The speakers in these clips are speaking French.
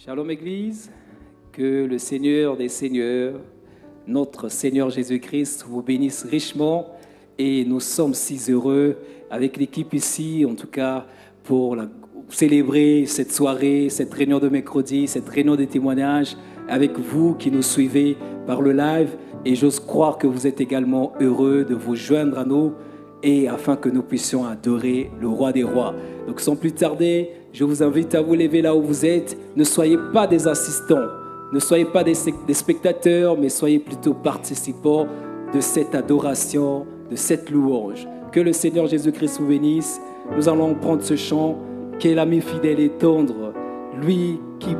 Shalom Église, que le Seigneur des Seigneurs, notre Seigneur Jésus-Christ, vous bénisse richement et nous sommes si heureux avec l'équipe ici, en tout cas pour célébrer cette soirée, cette réunion de mercredi, cette réunion de témoignages avec vous qui nous suivez par le live et j'ose croire que vous êtes également heureux de vous joindre à nous et afin que nous puissions adorer le Roi des Rois. Donc sans plus tarder, je vous invite à vous lever là où vous êtes. Ne soyez pas des assistants, ne soyez pas des spectateurs, mais soyez plutôt participants de cette adoration, de cette louange. Que le Seigneur Jésus-Christ vous bénisse. Nous allons prendre ce chant, qu'est l'ami fidèle et tendre, lui qui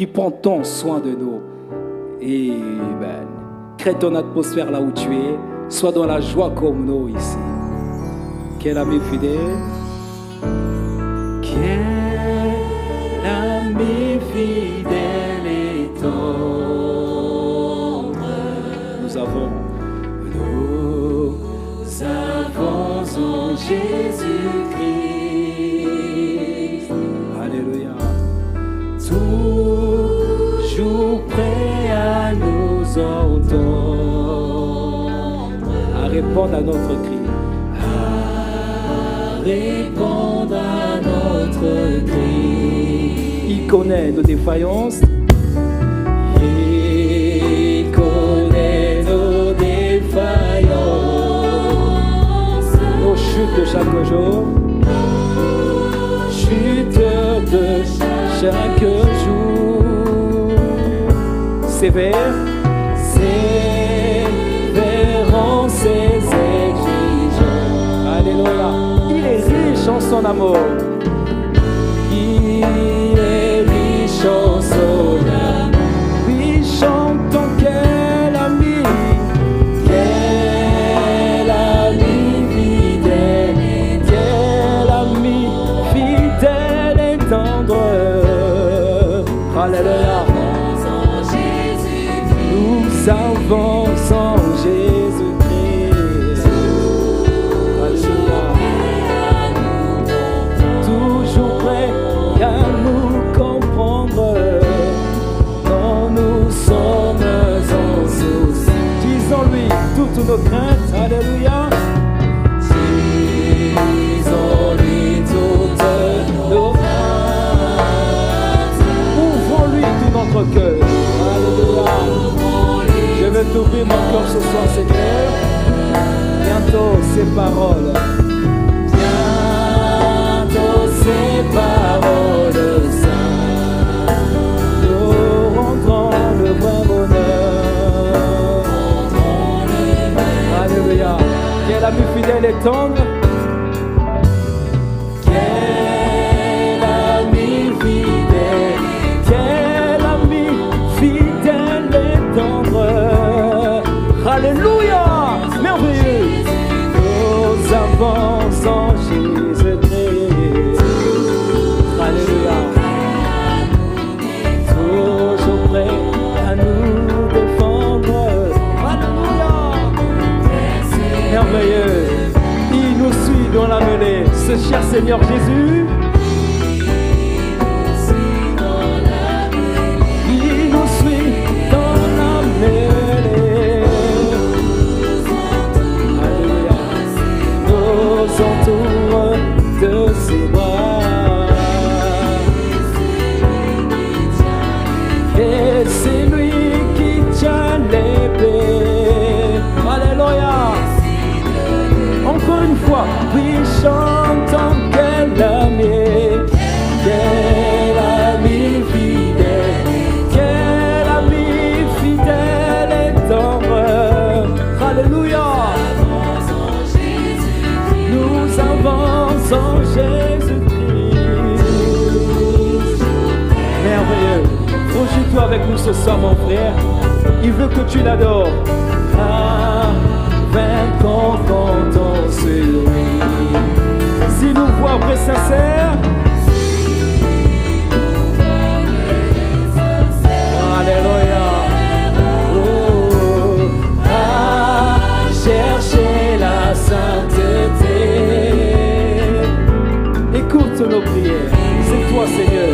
prend tant soin de nous. Et crée ton atmosphère là où tu es, sois dans la joie comme nous ici. Quel ami fidèle, quel ami fidèle et tendre. Nous avons en Jésus-Christ. Alléluia. Toujours prêt à nous entendre, à répondre à notre cri. Répondre à notre cri. Il connaît nos défaillances. Il connaît nos défaillances. Nos chutes de chaque jour. Chutes de chaque jour. Sévère. Sévère en ses exigences. Alléluia. Il est riche en son amour. Il est riche en son amour. Oui, chantons quel ami fidèle, quel ami fidèle et tendre. Alléluia. Nous avançons Jésus-Christ. Alléluia. Toujours prêt à nous comprendre quand nous sommes en souci. Disons-lui toutes nos craintes. Alléluia. Disons-lui toutes nos craintes. Ouvrons-lui tout notre cœur. Alléluia. Je veux t'ouvrir mon cœur ce soir, Seigneur. Bientôt ces paroles. Bientôt ces paroles saintes nous rendront le vrai bonheur. Alléluia. Quel ami fidèle et tendre. Quel ami fidèle. Quel ami fidèle et tendre. Alléluia. Merveilleux. Nous avançons Jésus-Christ. Alléluia. Toujours prêt à nous défendre. Alléluia. Merveilleux. Il nous suit dans la mêlée. Ce cher Seigneur Jésus. Il nous suit dans la mêlée. Alléluia. Nous entoure de ses bras. Et c'est lui qui tient l'épée. Alléluia. Encore une fois, oui, chantons quel ami fidèle, quel ami fidèle et tendre. Alléluia. Nous avançons Jésus-Christ. Merveilleux. Projette-toi avec nous ce soir, mon frère. Il veut que tu l'adores. Vaincant comptant sur lui. Si nous voix vraie sincère. Alléluia. Oh, à chercher la sainteté. Écoute nos prières. C'est toi, Seigneur.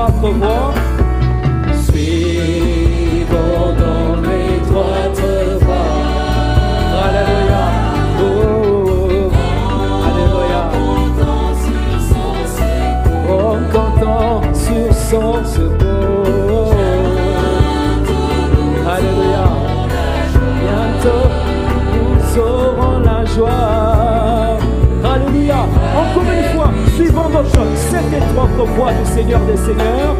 l'étroite voie. Suivons dans l'étroite voie. Alléluia. Oh, alléluia. En comptant sur son secours. Alléluia. Bientôt, nous aurons la joie. Alléluia. Encore une fois, suivons cette étroite voie du Seigneur des Seigneurs.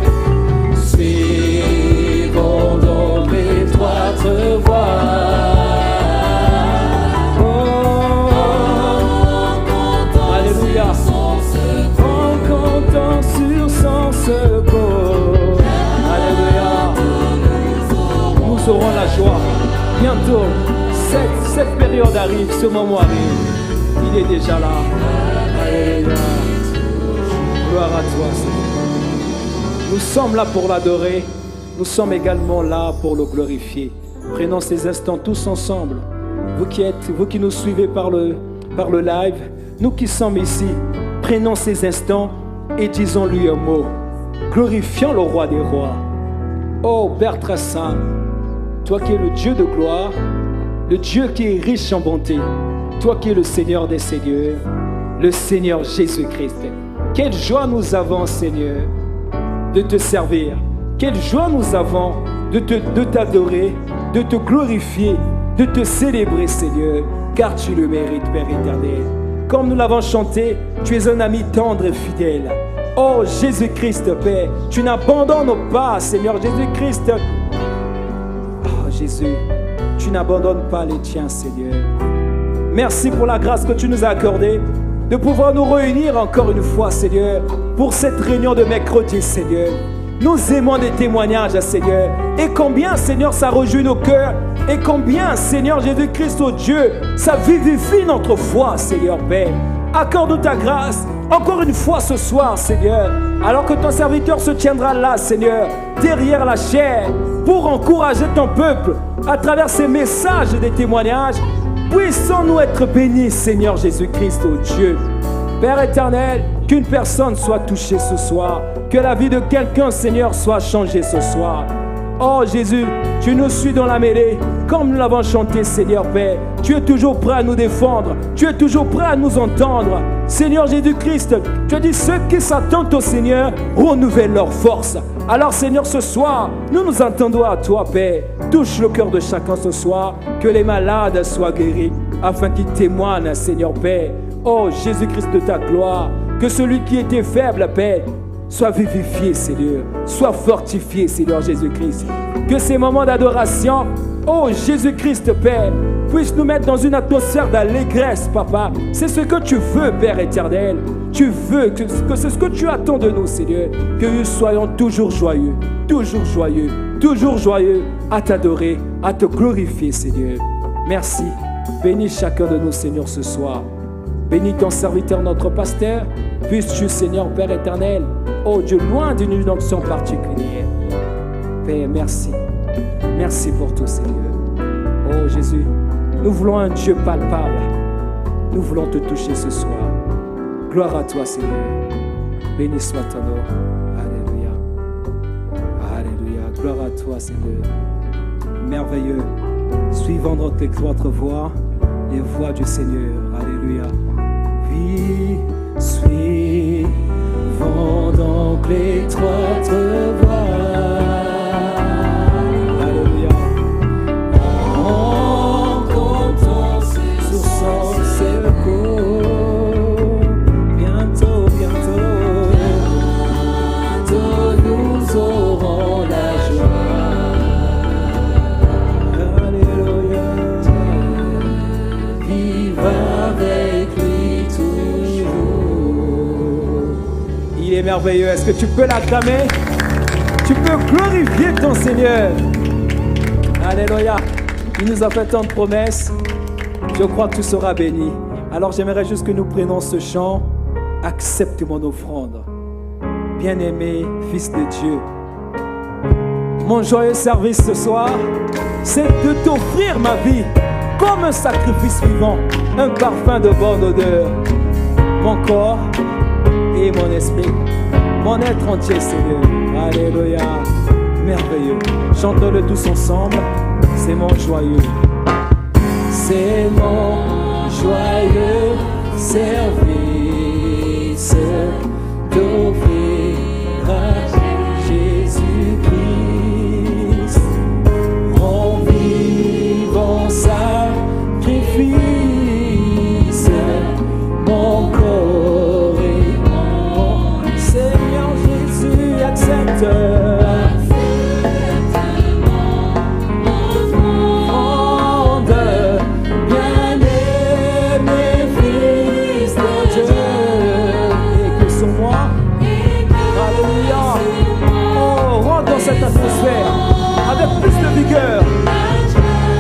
Suivons dans l'étroite voie. Alléluia. En comptant sur son secours. Alléluia. Nous aurons la joie. Bientôt, cette période arrive, ce moment arrive. Il est déjà là. Alléluia. Gloire à toi, Seigneur. Nous sommes là pour l'adorer. Nous sommes également là pour le glorifier. Prenons ces instants tous ensemble. Vous qui nous suivez par le live, nous qui sommes ici, prenons ces instants et disons-lui un mot. Glorifions le roi des rois. Oh Père très saint, toi qui es le Dieu de gloire, le Dieu qui est riche en bonté, toi qui es le Seigneur des seigneurs, le Seigneur Jésus-Christ. Quelle joie nous avons, Seigneur, de te servir. Quelle joie nous avons de t'adorer, de te glorifier, de te célébrer, Seigneur, car tu le mérites, Père éternel. Comme nous l'avons chanté, tu es un ami tendre et fidèle. Oh Jésus-Christ, Père, tu n'abandonnes pas, Seigneur Jésus-Christ. Oh Jésus, tu n'abandonnes pas les tiens, Seigneur. Merci pour la grâce que tu nous as accordée de pouvoir nous réunir encore une fois, Seigneur, pour cette réunion de mercredi, Seigneur. Nous aimons des témoignages, Seigneur. Et combien, Seigneur, ça réjouit nos cœurs. Et combien, Seigneur Jésus-Christ, oh Dieu, ça vivifie notre foi, Seigneur Père. Accorde ta grâce encore une fois ce soir, Seigneur, alors que ton serviteur se tiendra là, Seigneur, derrière la chair, pour encourager ton peuple à travers ces messages et des témoignages. Puissons-nous être bénis, Seigneur Jésus-Christ, oh Dieu. Père éternel, qu'une personne soit touchée ce soir, que la vie de quelqu'un, Seigneur, soit changée ce soir. Oh Jésus, tu nous suis dans la mêlée, comme nous l'avons chanté, Seigneur Père. Tu es toujours prêt à nous défendre, tu es toujours prêt à nous entendre. Seigneur Jésus-Christ, tu as dit ceux qui s'attendent au Seigneur renouvellent leur force. Alors Seigneur, ce soir, nous nous attendons à toi, Père. Touche le cœur de chacun ce soir, que les malades soient guéris, afin qu'ils témoignent, Seigneur Père. Oh Jésus-Christ, de ta gloire, que celui qui était faible, Père, soit vivifié, Seigneur, soit fortifié, Seigneur Jésus-Christ. Que ces moments d'adoration, oh Jésus-Christ, Père, puissent nous mettre dans une atmosphère d'allégresse, Papa. C'est ce que tu veux, Père éternel. Tu veux que c'est ce que tu attends de nous, Seigneur. Que nous soyons toujours joyeux à t'adorer, à te glorifier, Seigneur. Merci. Bénis chacun de nous, Seigneur, ce soir. Bénis ton serviteur, notre pasteur. Puisses-tu, Seigneur, Père éternel, oh Dieu, loin d'une onction particulière. Père, merci. Merci pour tout, Seigneur. Oh Jésus, nous voulons un Dieu palpable. Nous voulons te toucher ce soir. Gloire à toi, Seigneur. Béni soit ton nom. Alléluia. Alléluia. Gloire à toi, Seigneur. Merveilleux. Suivons notre voix, les voix du Seigneur. Alléluia. Oui, suivons donc l'étroite voie. Merveilleux. Est-ce que tu peux l'acclamer? Tu peux glorifier ton Seigneur. Alléluia. Il nous a fait tant de promesses. Je crois que tu seras béni. Alors j'aimerais juste que nous prenions ce chant. Accepte mon offrande. Bien-aimé Fils de Dieu. Mon joyeux service ce soir, c'est de t'offrir ma vie comme un sacrifice vivant, un parfum de bonne odeur. Mon corps et mon esprit. mon être entier, Seigneur. Alléluia, merveilleux. Chantons-le tous ensemble, c'est mon joyeux. C'est mon joyeux service d'offrir à Jésus-Christ en vivant sacrifice, mon corps et mon Seigneur Jésus accepte. Cette atmosphère avec plus de vigueur.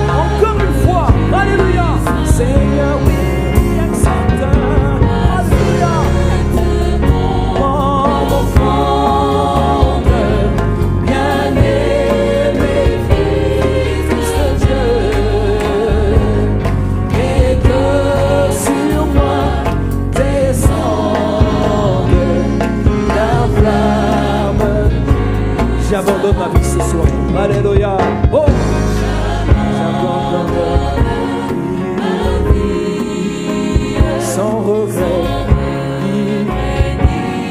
Encore une fois, alléluia. Seigneur, oui, accepte. Alléluia. Mon enfant, bien-aimé Fils de Dieu, et que sur moi descende la flamme. J'abandonne ma vie ce soir. Alléluia. Oh, j'abandonne ma vie sans regret,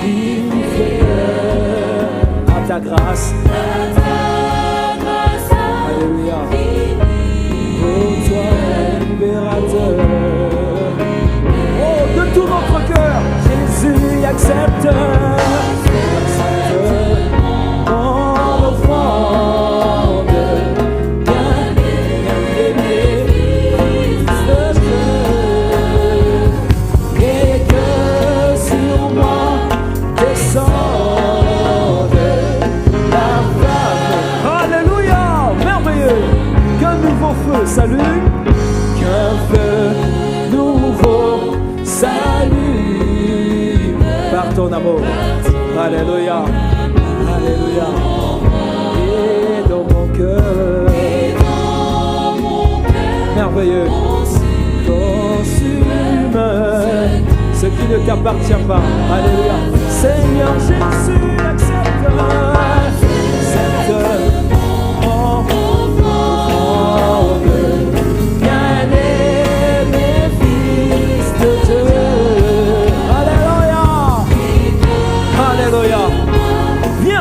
ni frayeur. À ta grâce. Alléluia. Oh, toi, libérateur. Oh, de tout notre cœur, Jésus accepte. Salut, qu'un feu nouveau s'allume par ton amour. Alléluia, alléluia. Et dans mon cœur, merveilleux, consume ce qui ne t'appartient pas. Alléluia. Seigneur Jésus, accepte, accepte.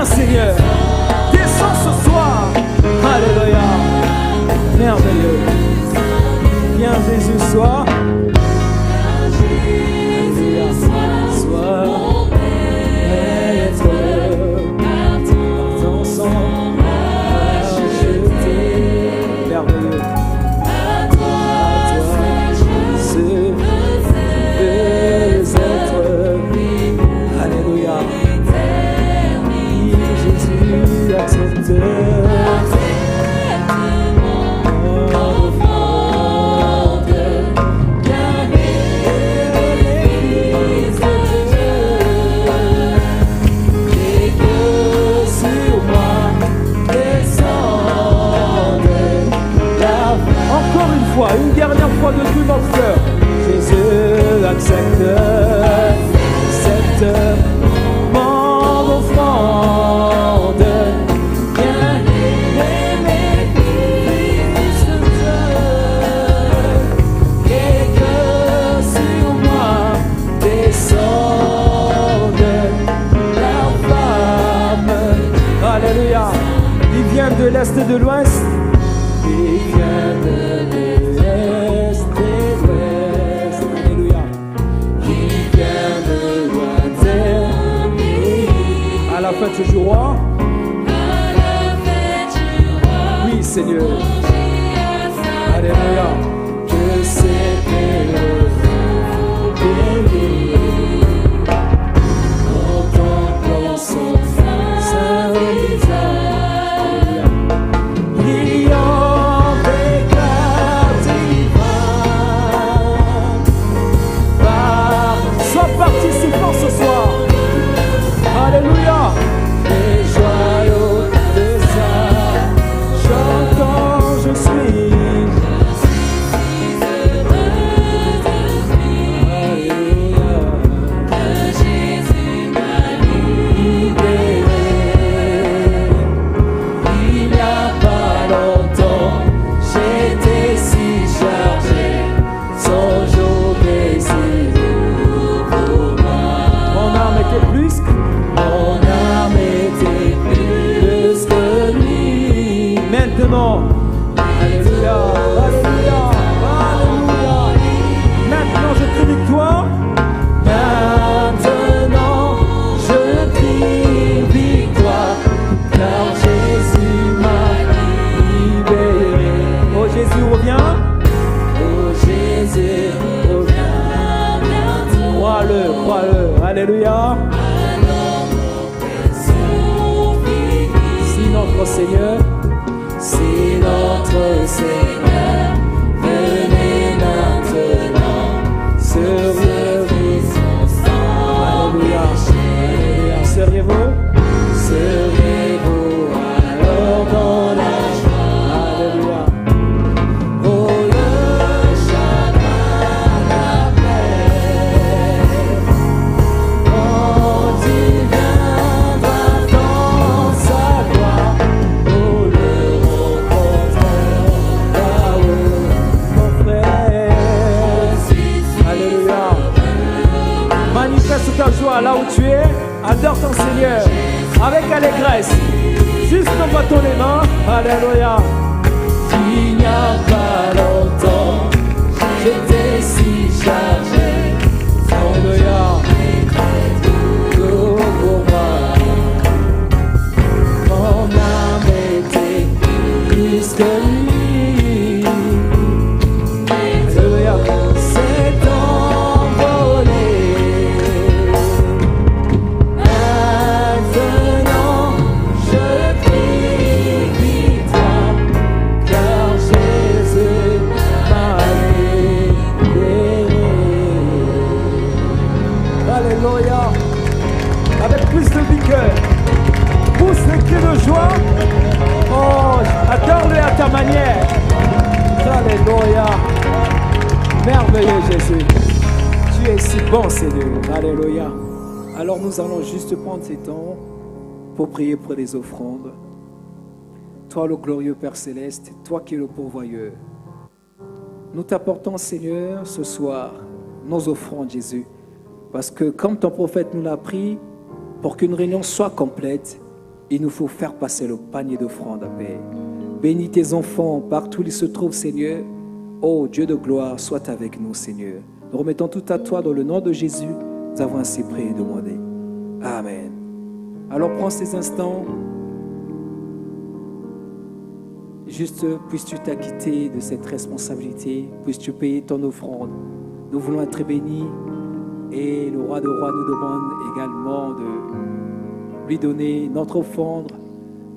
Seigneur, descends ce soir. Alléluia, merveilleux. Viens Jésus, sois. Alléluia, sois mon maître. Partons ensemble, acheter. Merveilleux. À toi, Jésus, veux être. Alléluia. Accepte mon offrande, bien-aimé Fils de Dieu, et que sur moi descende la. Encore une fois, une dernière fois de tout notre cœur. Jésus accepte, accepte mon offrande. Alléluia. Il vient de l'est et de l'ouest. Il vient de l'est et de l'ouest. Alléluia. Il vient de lointain. À la fête du roi. Oui, Seigneur. Alléluia. Que c'est contemplant son saint visage, brillant d'éclat divin. Sois participant ce soir. Alléluia. Les joyaux de ça, j'entends, je suis Mon âme était plus que lui. Maintenant, alléluia, alléluia, alléluia. Maintenant je crie victoire. Maintenant je crie victoire, car Jésus m'a libéré. Oh Jésus revient. Oh Jésus revient bientôt. Crois-le, crois-le, alléluia. Si notre Seigneur, si notre Seigneur venez maintenant sur le son sang. Alléluia, alléluia. Seriez-vous alors dans la joie? Alléluia. Oh le chagrin, la paix, quand il viendra dans sa gloire, oh le rencontrer là-haut, mon frère. Alléluia. Manifeste ta joie là où tu es, adore ton Seigneur avec allégresse. Juste envoie ton les mains, alléluia. Il n'y a pas longtemps, j'étais si chargé, alléluia. Tout pour moi, mon âme était plus que lui. Alléluia, c'est envolé. Maintenant, je crie victoire, car Jésus m'a libéré. Alléluia. Avec plus de vigueur, pousse les cris de joie. Oh, adore-le à ta manière. Alléluia. Merveilleux Jésus. Tu es si bon Seigneur. Alléluia. Alors nous allons juste prendre ces temps pour prier pour les offrandes. Toi le glorieux Père Céleste, toi qui es le pourvoyeur. Nous t'apportons Seigneur ce soir nos offrandes Jésus. Parce que comme ton prophète nous l'a pris, pour qu'une réunion soit complète, il nous faut faire passer le panier d'offrandes à Père. Bénis tes enfants partout où ils se trouvent Seigneur. Oh Dieu de gloire, sois avec nous Seigneur. Nous remettons tout à toi dans le nom de Jésus. Nous avons ainsi prié et demandé. Amen. Alors prends ces instants. Juste puisses-tu t'acquitter de cette responsabilité, puisses-tu payer ton offrande. Nous voulons être bénis et le roi de rois nous demande également de lui donner notre offrande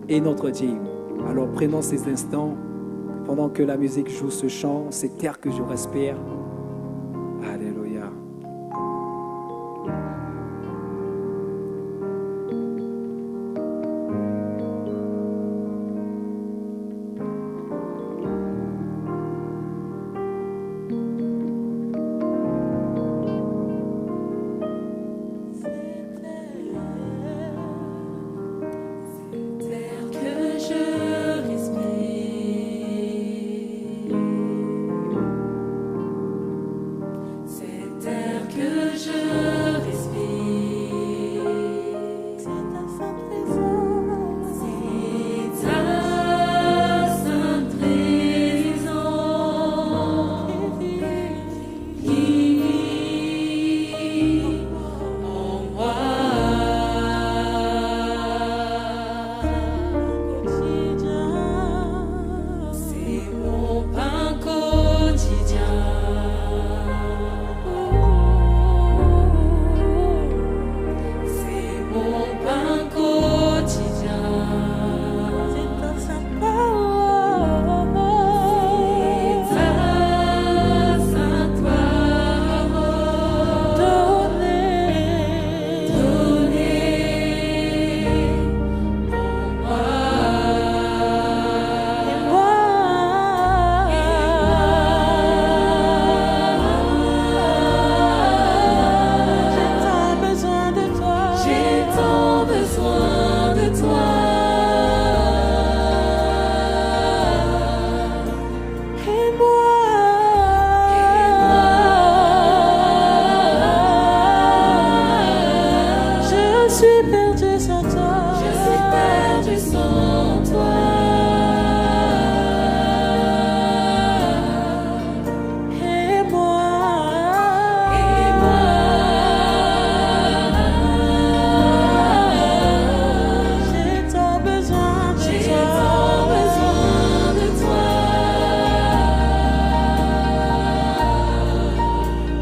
et notre dîme. Alors prenons ces instants pendant que la musique joue ce chant, c'est terre que je respire. Alléluia. Je suis perdu sans toi. Je suis perdu sans toi. Et moi, j'ai tant besoin de toi.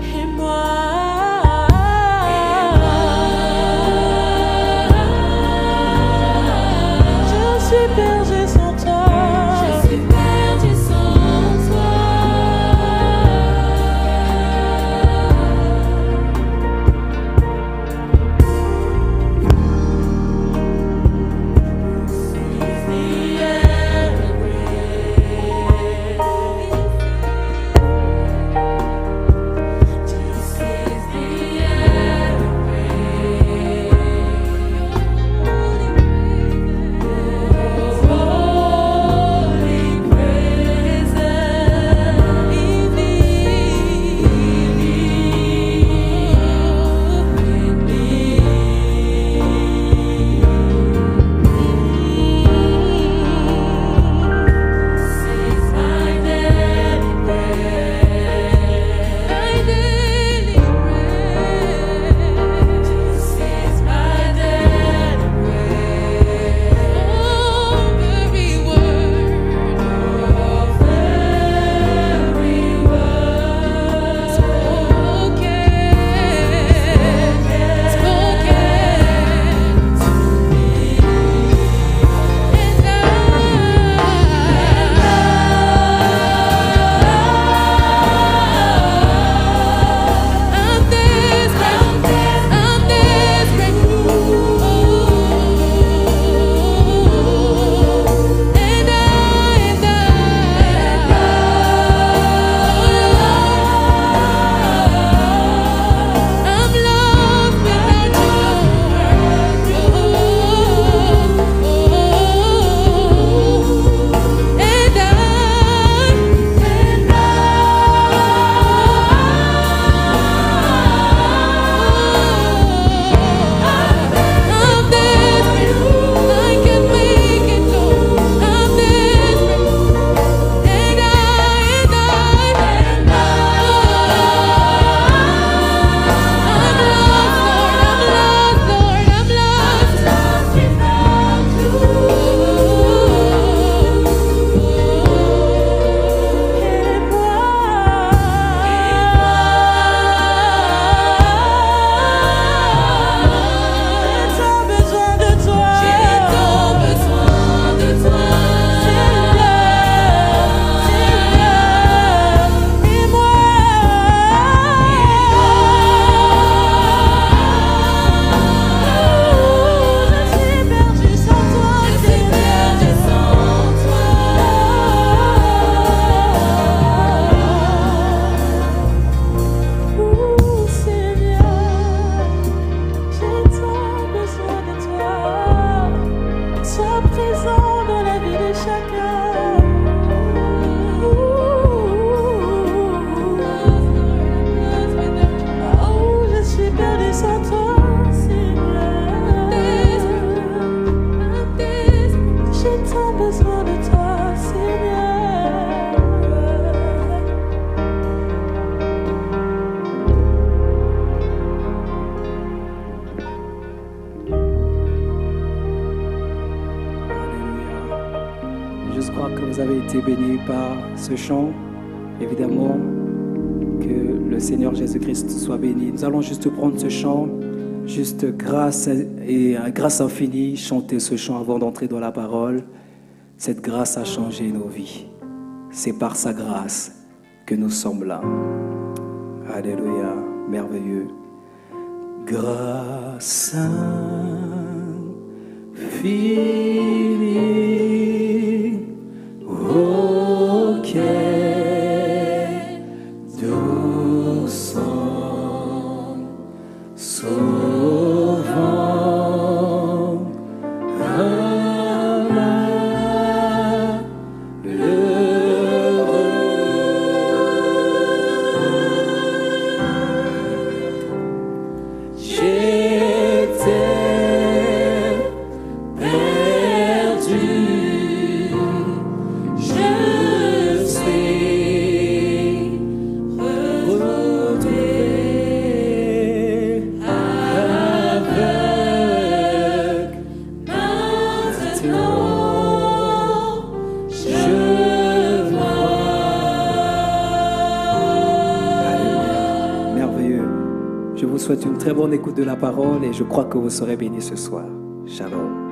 Et moi, je suis perdu sans toi. Je suis perdu sans toi. vous avez été bénis par ce chant. Évidemment, que le Seigneur Jésus-Christ soit béni. Nous allons juste prendre ce chant, juste grâce et grâce infinie, chanter ce chant avant d'entrer dans la parole. Cette grâce a changé nos vies. C'est par sa grâce que nous sommes là. Alléluia, merveilleux. Grâce infinie, auquel doux sang sauvant j'étais souhaite une très bonne écoute de la parole et je crois que vous serez bénis ce soir. Shalom.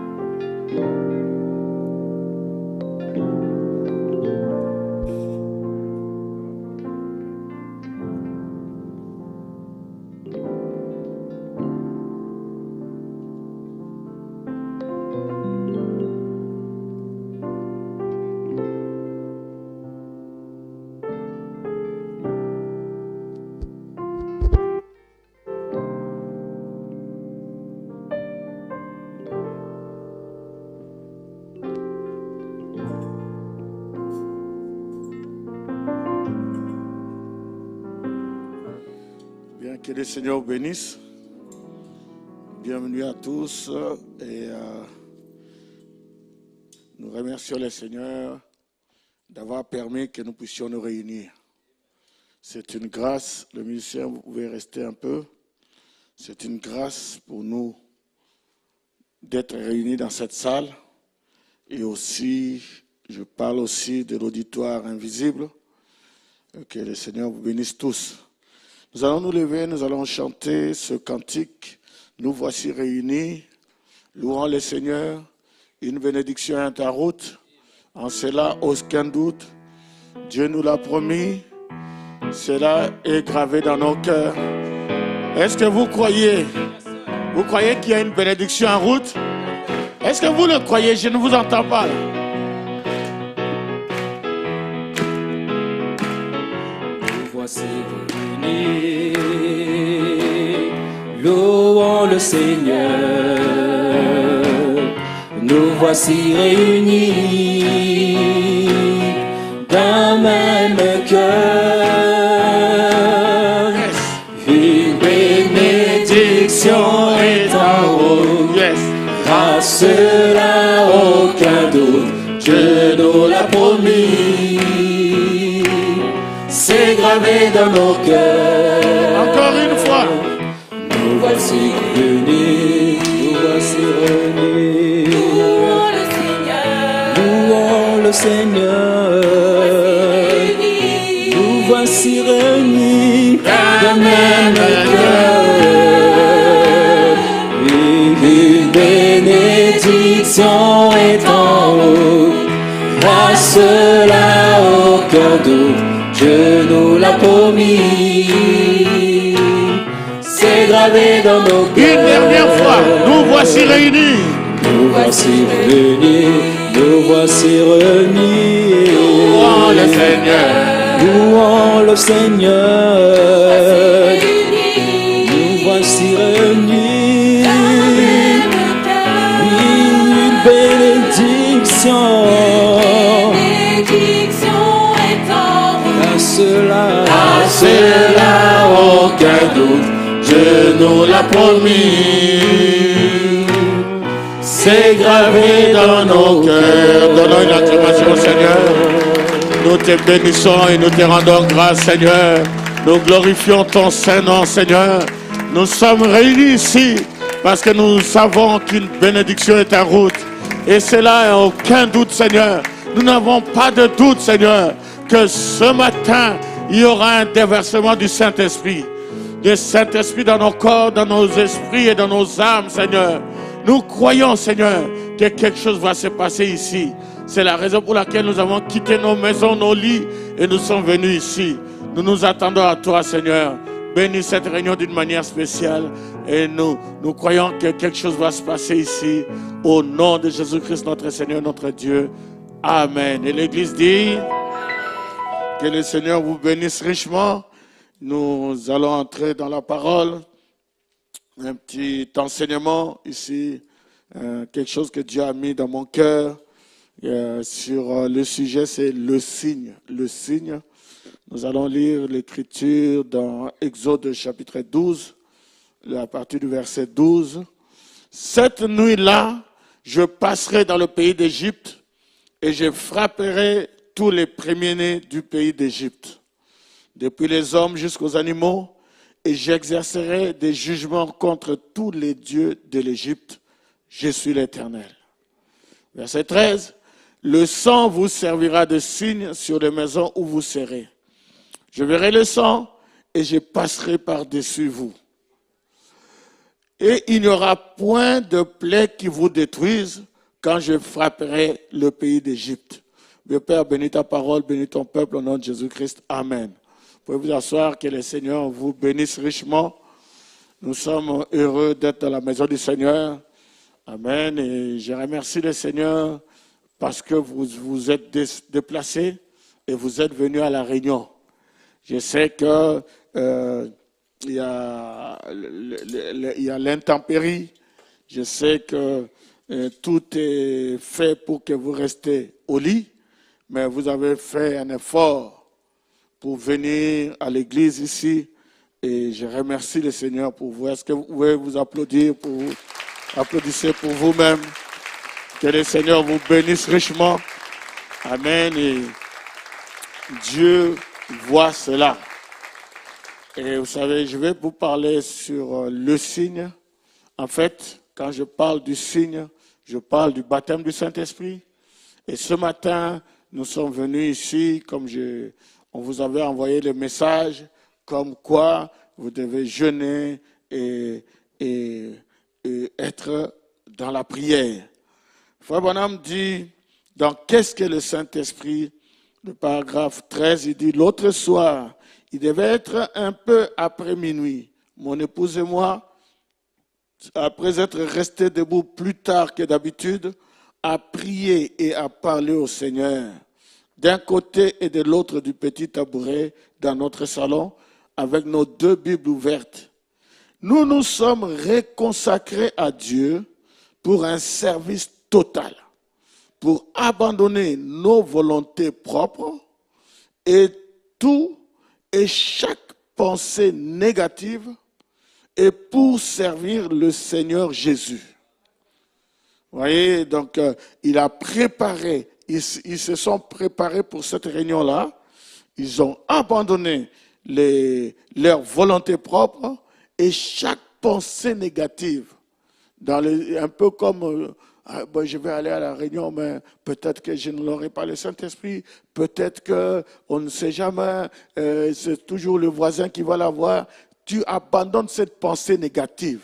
Que le Seigneur vous bénisse. Bienvenue à tous et nous remercions le Seigneur d'avoir permis que nous puissions nous réunir. C'est une grâce, le musicien, vous pouvez rester un peu. C'est une grâce pour nous d'être réunis dans cette salle et aussi, je parle aussi de l'auditoire invisible. Que le Seigneur vous bénisse tous. Nous allons nous lever, nous allons chanter ce cantique. Nous voici réunis, louant le Seigneur. Une bénédiction est en route. En cela, aucun doute. Dieu nous l'a promis. Cela est gravé dans nos cœurs. Est-ce que vous croyez? Vous croyez qu'il y a une bénédiction en route? Est-ce que vous le croyez? Je ne vous entends pas là. Nous voici réunis, louons le Seigneur. Nous voici réunis d'un même cœur. Une bénédiction est en haut. À cela aucun doute, Dieu nous l'a promis. C'est gravé dans nos cœurs. Encore une fois. Nous voici réunis, nous voici réunis. Louons le Seigneur. Louons le Seigneur. Nous voici réunis d'un même cœur. Une bénédiction est en haut. À cela aucun doute, Dieu nous l'a promis. C'est gravé dans nos cœurs. Une dernière fois, nous voici réunis. Nous voici réunis, nous voici réunis. Louons le Seigneur. Louons le Seigneur. Nous voici réunis. Une bénédiction. À cela aucun doute, Dieu nous l'a promis. C'est gravé dans nos cœurs. Donnons une acclamation au Seigneur. Nous te bénissons et nous te rendons grâce, Seigneur. Nous glorifions ton Saint-Nom, Seigneur. Nous sommes réunis ici parce que nous savons qu'une bénédiction est en route. Et cela n'a aucun doute, Seigneur. Nous n'avons pas de doute, Seigneur, que ce matin, il y aura un déversement du Saint-Esprit. Du Saint-Esprit dans nos corps, dans nos esprits et dans nos âmes, Seigneur. Nous croyons, Seigneur, que quelque chose va se passer ici. C'est la raison pour laquelle nous avons quitté nos maisons, nos lits et nous sommes venus ici. Nous nous attendons à toi, Seigneur. Bénis cette réunion d'une manière spéciale et nous croyons que quelque chose va se passer ici. Au nom de Jésus-Christ, notre Seigneur, notre Dieu. Amen. Et l'Église dit que le Seigneur vous bénisse richement. Nous allons entrer dans la parole. Un petit enseignement ici, quelque chose que Dieu a mis dans mon cœur sur le sujet, c'est le signe. Le signe. Nous allons lire l'écriture dans Exode chapitre 12, à partir du verset 12. Cette nuit-là, je passerai dans le pays d'Égypte et je frapperai tous les premiers-nés du pays d'Égypte, depuis les hommes jusqu'aux animaux, et j'exercerai des jugements contre tous les dieux de l'Égypte. Je suis l'Éternel. Verset 13. Le sang vous servira de signe sur les maisons où vous serez. Je verrai le sang et je passerai par-dessus vous. Et il n'y aura point de plaie qui vous détruise quand je frapperai le pays d'Égypte. Mon Père, bénis ta parole, bénis ton peuple au nom de Jésus-Christ. Amen. Vous pouvez vous asseoir, que le Seigneur vous bénisse richement. Nous sommes heureux d'être dans la maison du Seigneur. Amen. Et je remercie le Seigneur parce que vous vous êtes déplacés et vous êtes venus à la réunion. Je sais que il y a l'intempérie. Je sais que tout est fait pour que vous restiez au lit, mais vous avez fait un effort pour venir à l'église ici. Et je remercie le Seigneur pour vous. Est-ce que vous pouvez vous applaudir pour vous? Applaudissez pour vous-même. Que le Seigneur vous bénisse richement. Amen. Et Dieu voit cela. Et vous savez, je vais vous parler sur le signe. En fait, quand je parle du signe, je parle du baptême du Saint-Esprit. Et ce matin, nous sommes venus ici, comme on vous avait envoyé le message, comme quoi vous devez jeûner et être dans la prière. Frère Branham dit, dans Qu'est-ce que le Saint-Esprit, le paragraphe 13, il dit, l'autre soir, il devait être un peu après minuit. Mon épouse et moi, après être restés debout plus tard que d'habitude, à prier et à parler au Seigneur, d'un côté et de l'autre du petit tabouret dans notre salon, avec nos deux Bibles ouvertes. Nous nous sommes reconsacrés à Dieu pour un service total, pour abandonner nos volontés propres et tout et chaque pensée négative et pour servir le Seigneur Jésus. Vous voyez, donc il a préparé, ils se sont préparés pour cette réunion-là. Ils ont abandonné leur volonté propre et chaque pensée négative. Un peu comme, je vais aller à la réunion, mais peut-être que je ne l'aurai pas le Saint-Esprit, peut-être qu'on ne sait jamais, c'est toujours le voisin qui va l'avoir. Tu abandonnes cette pensée négative.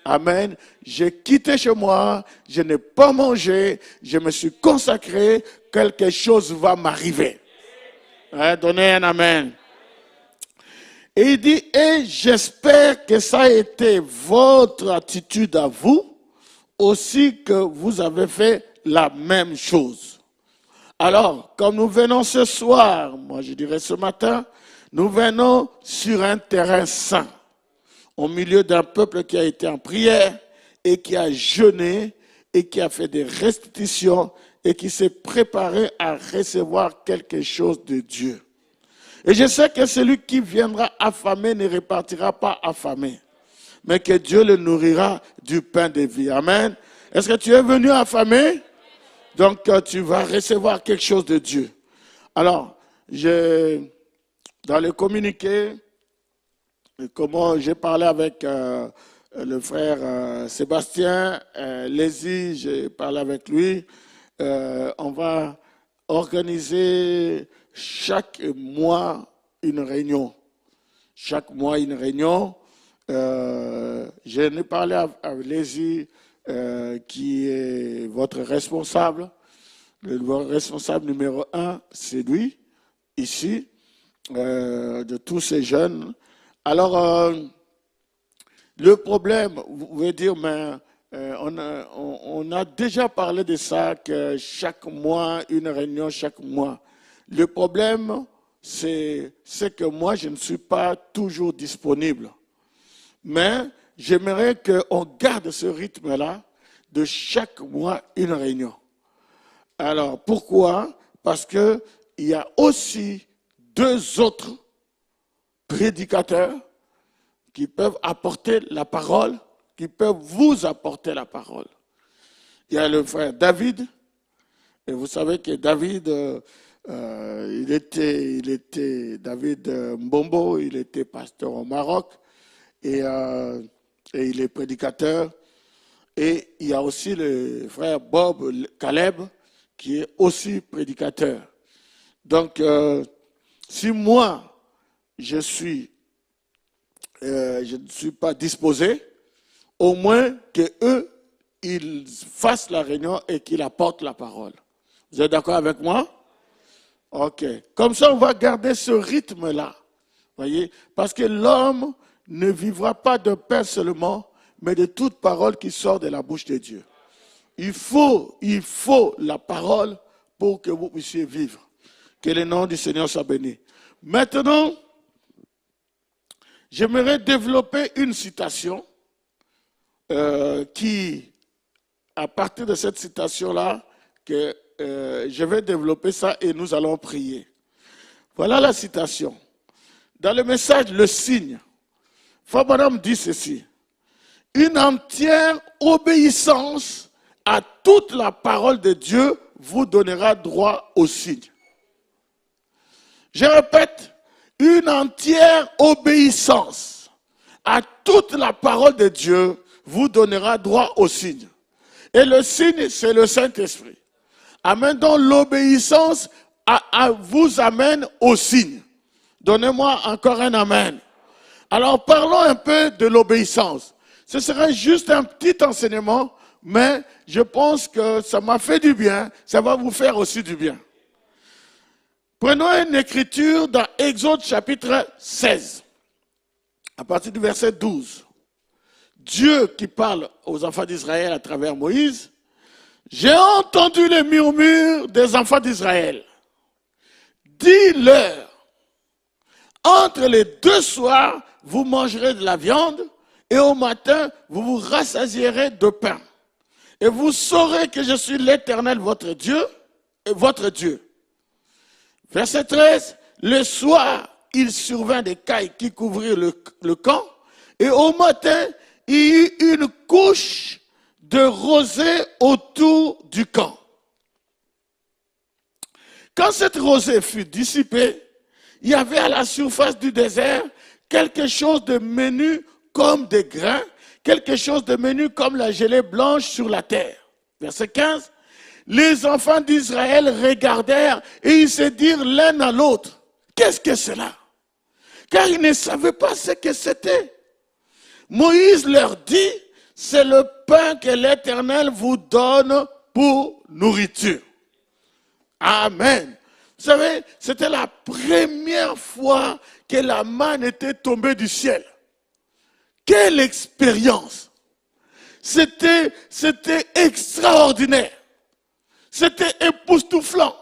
Amen. J'ai quitté chez moi, je n'ai pas mangé, je me suis consacré, quelque chose va m'arriver. Donnez un amen. Et il dit, et j'espère que ça a été votre attitude à vous, aussi que vous avez fait la même chose. Alors, comme nous venons ce soir, moi je dirais ce matin, nous venons sur un terrain saint, au milieu d'un peuple qui a été en prière et qui a jeûné et qui a fait des restitutions et qui s'est préparé à recevoir quelque chose de Dieu. Et je sais que celui qui viendra affamé ne repartira pas affamé, mais que Dieu le nourrira du pain de vie. Amen. Est-ce que tu es venu affamé? Donc tu vas recevoir quelque chose de Dieu. Alors, dans le communiqué, comment j'ai parlé avec le frère Sébastien Lézy, j'ai parlé avec lui. On va organiser chaque mois une réunion. Chaque mois une réunion. Je n'ai parlé avec Lézy, qui est votre responsable. Le responsable numéro 1, c'est lui, ici, de tous ces jeunes. Alors, le problème, vous pouvez dire, mais on a déjà parlé de ça, que chaque mois, une réunion chaque mois. Le problème, c'est que moi, je ne suis pas toujours disponible. Mais j'aimerais qu'on garde ce rythme-là de chaque mois une réunion. Alors, pourquoi? Parce qu'il y a aussi 2 autres prédicateurs qui peuvent apporter la parole, qui peuvent vous apporter la parole. Il y a le frère David, et vous savez que David, il était David Mbombo, il était pasteur au Maroc, et il est prédicateur. Et il y a aussi le frère Bob Caleb, qui est aussi prédicateur. Donc, si moi, je ne suis pas disposé, au moins qu'eux, ils fassent la réunion et qu'ils apportent la parole. Vous êtes d'accord avec moi? Ok. Comme ça, on va garder ce rythme-là. Voyez? Parce que l'homme ne vivra pas de pain seulement, mais de toute parole qui sort de la bouche de Dieu. Il faut la parole pour que vous puissiez vivre. Que le nom du Seigneur soit béni. Maintenant, j'aimerais développer une citation qui, à partir de cette citation-là, que je vais développer ça et nous allons prier. Voilà la citation. Dans le message, le signe, Fabanam dit ceci. Une entière obéissance à toute la parole de Dieu vous donnera droit au signe. Je répète, une entière obéissance à toute la parole de Dieu vous donnera droit au signe. Et le signe, c'est le Saint-Esprit. Amen. Donc l'obéissance vous amène au signe. Donnez-moi encore un amen. Alors parlons un peu de l'obéissance. Ce serait juste un petit enseignement, mais je pense que ça m'a fait du bien, ça va vous faire aussi du bien. Prenons une écriture dans Exode chapitre 16, à partir du verset 12. Dieu qui parle aux enfants d'Israël à travers Moïse. J'ai entendu les murmures des enfants d'Israël. Dis-leur, entre les deux soirs, vous mangerez de la viande, et au matin, vous vous rassasierez de pain. Et vous saurez que je suis l'Éternel, votre Dieu, et votre Dieu. Verset 13, le soir, il survint des cailles qui couvrirent le camp, et au matin, il y eut une couche de rosée autour du camp. Quand cette rosée fut dissipée, il y avait à la surface du désert quelque chose de menu comme des grains, quelque chose de menu comme la gelée blanche sur la terre. Verset 15. Les enfants d'Israël regardèrent et ils se dirent l'un à l'autre, qu'est-ce que c'est là? Car ils ne savaient pas ce que c'était. Moïse leur dit, c'est le pain que l'Éternel vous donne pour nourriture. Amen. Vous savez, c'était la première fois que la manne était tombée du ciel. Quelle expérience! C'était extraordinaire. C'était époustouflant.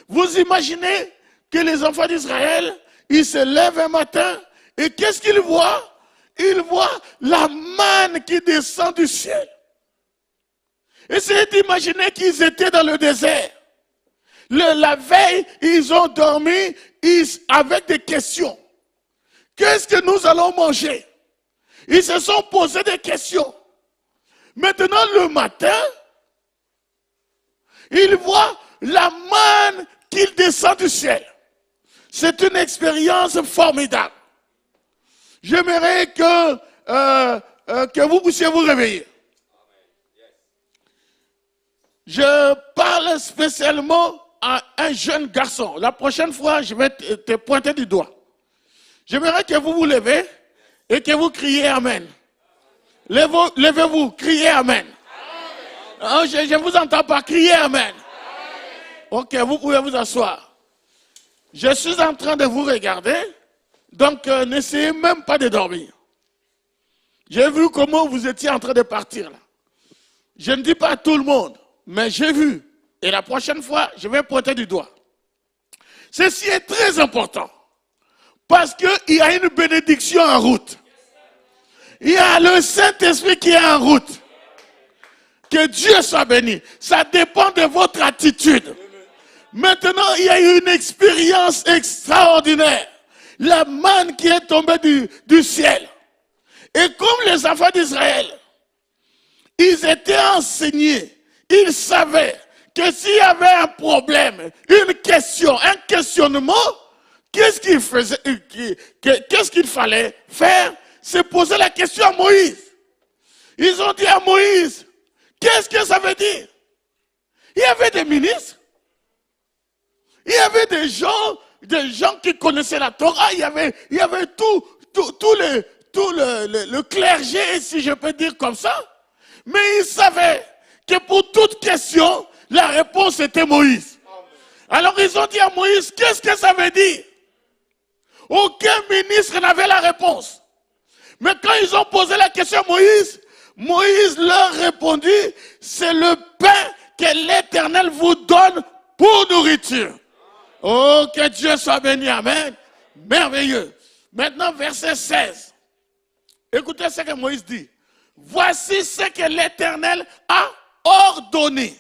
Vous imaginez que les enfants d'Israël, ils se lèvent un matin et qu'est-ce qu'ils voient? Ils voient la manne qui descend du ciel. Essayez d'imaginer qu'ils étaient dans le désert. La veille, ils ont dormi avec des questions. Qu'est-ce que nous allons manger? Ils se sont posés des questions. Maintenant, le matin, ils voient la manne qui descend du ciel. C'est une expérience formidable. J'aimerais que vous puissiez vous réveiller. Je parle spécialement à un jeune garçon. La prochaine fois, je vais te pointer du doigt. J'aimerais que vous vous levez et que vous criez Amen. Levez-vous, criez Amen. Oh, je ne vous entends pas, crier Amen. Ok, vous pouvez vous asseoir. Je suis en train de vous regarder, donc n'essayez même pas de dormir. J'ai vu comment vous étiez en train de partir là. Je ne dis pas à tout le monde, mais j'ai vu. Et la prochaine fois, je vais pointer du doigt. Ceci est très important. Parce qu'il y a une bénédiction en route. Il y a le Saint-Esprit qui est en route. Que Dieu soit béni. Ça dépend de votre attitude. Maintenant, il y a eu une expérience extraordinaire. La manne qui est tombée du ciel. Et comme les enfants d'Israël, ils étaient enseignés. Ils savaient que s'il y avait un problème, une question, un questionnement, qu'est-ce qu'il fallait faire? C'est poser la question à Moïse. Ils ont dit à Moïse, qu'est-ce que ça veut dire? Il y avait des ministres, il y avait des gens qui connaissaient la Torah, il y avait tous tout le clergé, si je peux dire comme ça. Mais ils savaient que pour toute question, la réponse était Moïse. Alors ils ont dit à Moïse, qu'est-ce que ça veut dire? Aucun ministre n'avait la réponse. Mais quand ils ont posé la question à Moïse, Moïse leur répondit, c'est le pain que l'Éternel vous donne pour nourriture. Oh, que Dieu soit béni, amen. Merveilleux. Maintenant, verset 16. Écoutez ce que Moïse dit. Voici ce que l'Éternel a ordonné.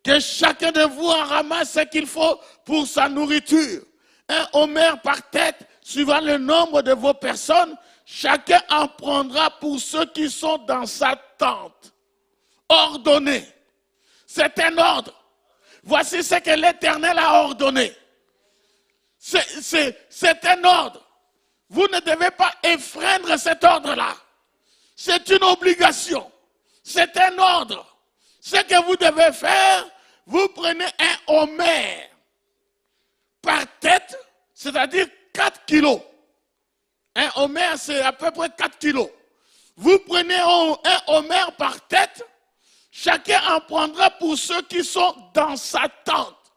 Que chacun de vous en ramasse ce qu'il faut pour sa nourriture. Un homère par tête, suivant le nombre de vos personnes. Chacun en prendra pour ceux qui sont dans sa tente. Ordonné. C'est un ordre. Voici ce que l'Éternel a ordonné. C'est un ordre. Vous ne devez pas enfreindre cet ordre-là. C'est une obligation. C'est un ordre. Ce que vous devez faire, vous prenez un homère par tête, c'est-à-dire 4 kilos. Un homère, c'est à peu près 4 kilos. Vous prenez un homère par tête, chacun en prendra pour ceux qui sont dans sa tente.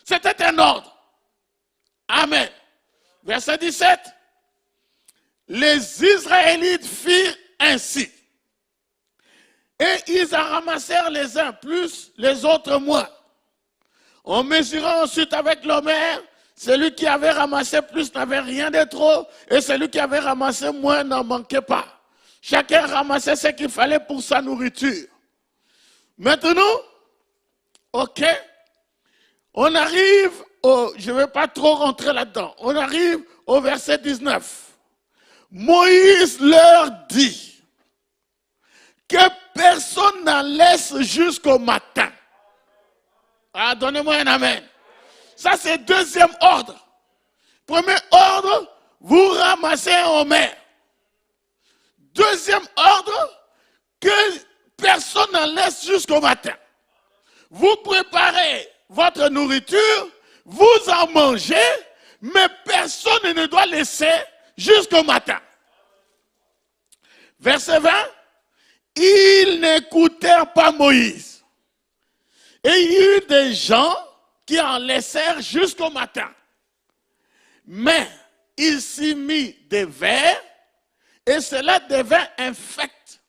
C'était un ordre. Amen. Verset 17. Les Israélites firent ainsi. Et ils en ramassèrent les uns plus, les autres moins. On mesura ensuite avec l'homère. Celui qui avait ramassé plus n'avait rien de trop. Et celui qui avait ramassé moins n'en manquait pas. Chacun ramassait ce qu'il fallait pour sa nourriture. Maintenant, ok, on arrive je ne vais pas trop rentrer là-dedans. On arrive au verset 19. Moïse leur dit que personne n'en laisse jusqu'au matin. Ah, donnez-moi un amen. Ça, c'est deuxième ordre. Premier ordre, vous ramassez un homère. Deuxième ordre, que personne n'en laisse jusqu'au matin. Vous préparez votre nourriture, vous en mangez, mais personne ne doit laisser jusqu'au matin. Verset 20. Ils n'écoutèrent pas Moïse. Et il y eut des gens qui en laissèrent jusqu'au matin. Mais il s'y mit des vers et cela devint infect.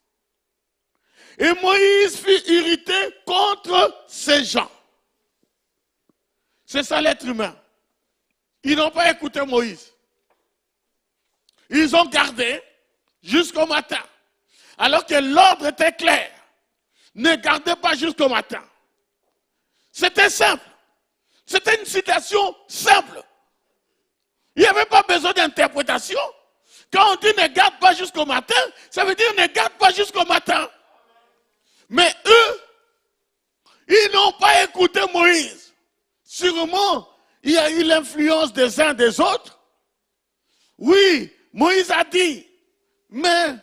Et Moïse fut irrité contre ces gens. C'est ça l'être humain. Ils n'ont pas écouté Moïse. Ils ont gardé jusqu'au matin. Alors que l'ordre était clair. Ne gardez pas jusqu'au matin. C'était simple. C'était une citation simple. Il n'y avait pas besoin d'interprétation. Quand on dit ne garde pas jusqu'au matin, ça veut dire ne garde pas jusqu'au matin. Mais eux, ils n'ont pas écouté Moïse. Sûrement, il y a eu l'influence des uns des autres. Oui, Moïse a dit, mais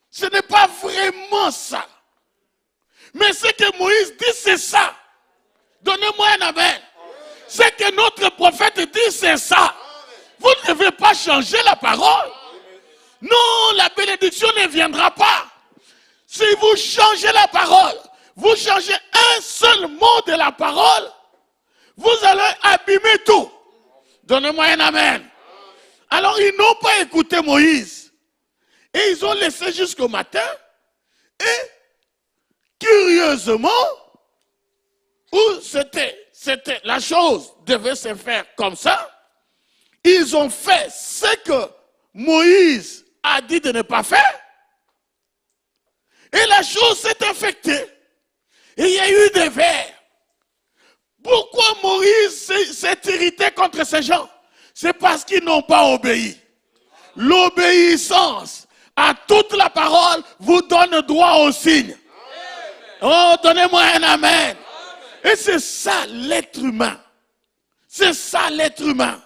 ce n'est pas vraiment ça. Mais ce que Moïse dit, c'est ça. Donnez-moi un amen. Ce que notre prophète dit, c'est ça. Vous ne devez pas changer la parole. Non, la bénédiction ne viendra pas. Si vous changez la parole, vous changez un seul mot de la parole, vous allez abîmer tout. Donnez-moi un amen. Alors ils n'ont pas écouté Moïse. Et ils ont laissé jusqu'au matin. Et curieusement, où c'était la chose devait se faire comme ça, ils ont fait ce que Moïse a dit de ne pas faire. Et la chose s'est infectée. Et il y a eu des vers. Pourquoi Moïse s'est irrité contre ces gens? C'est parce qu'ils n'ont pas obéi. L'obéissance à toute la parole vous donne droit au signe. Oh, donnez-moi un amen. Et c'est ça l'être humain. C'est ça l'être humain.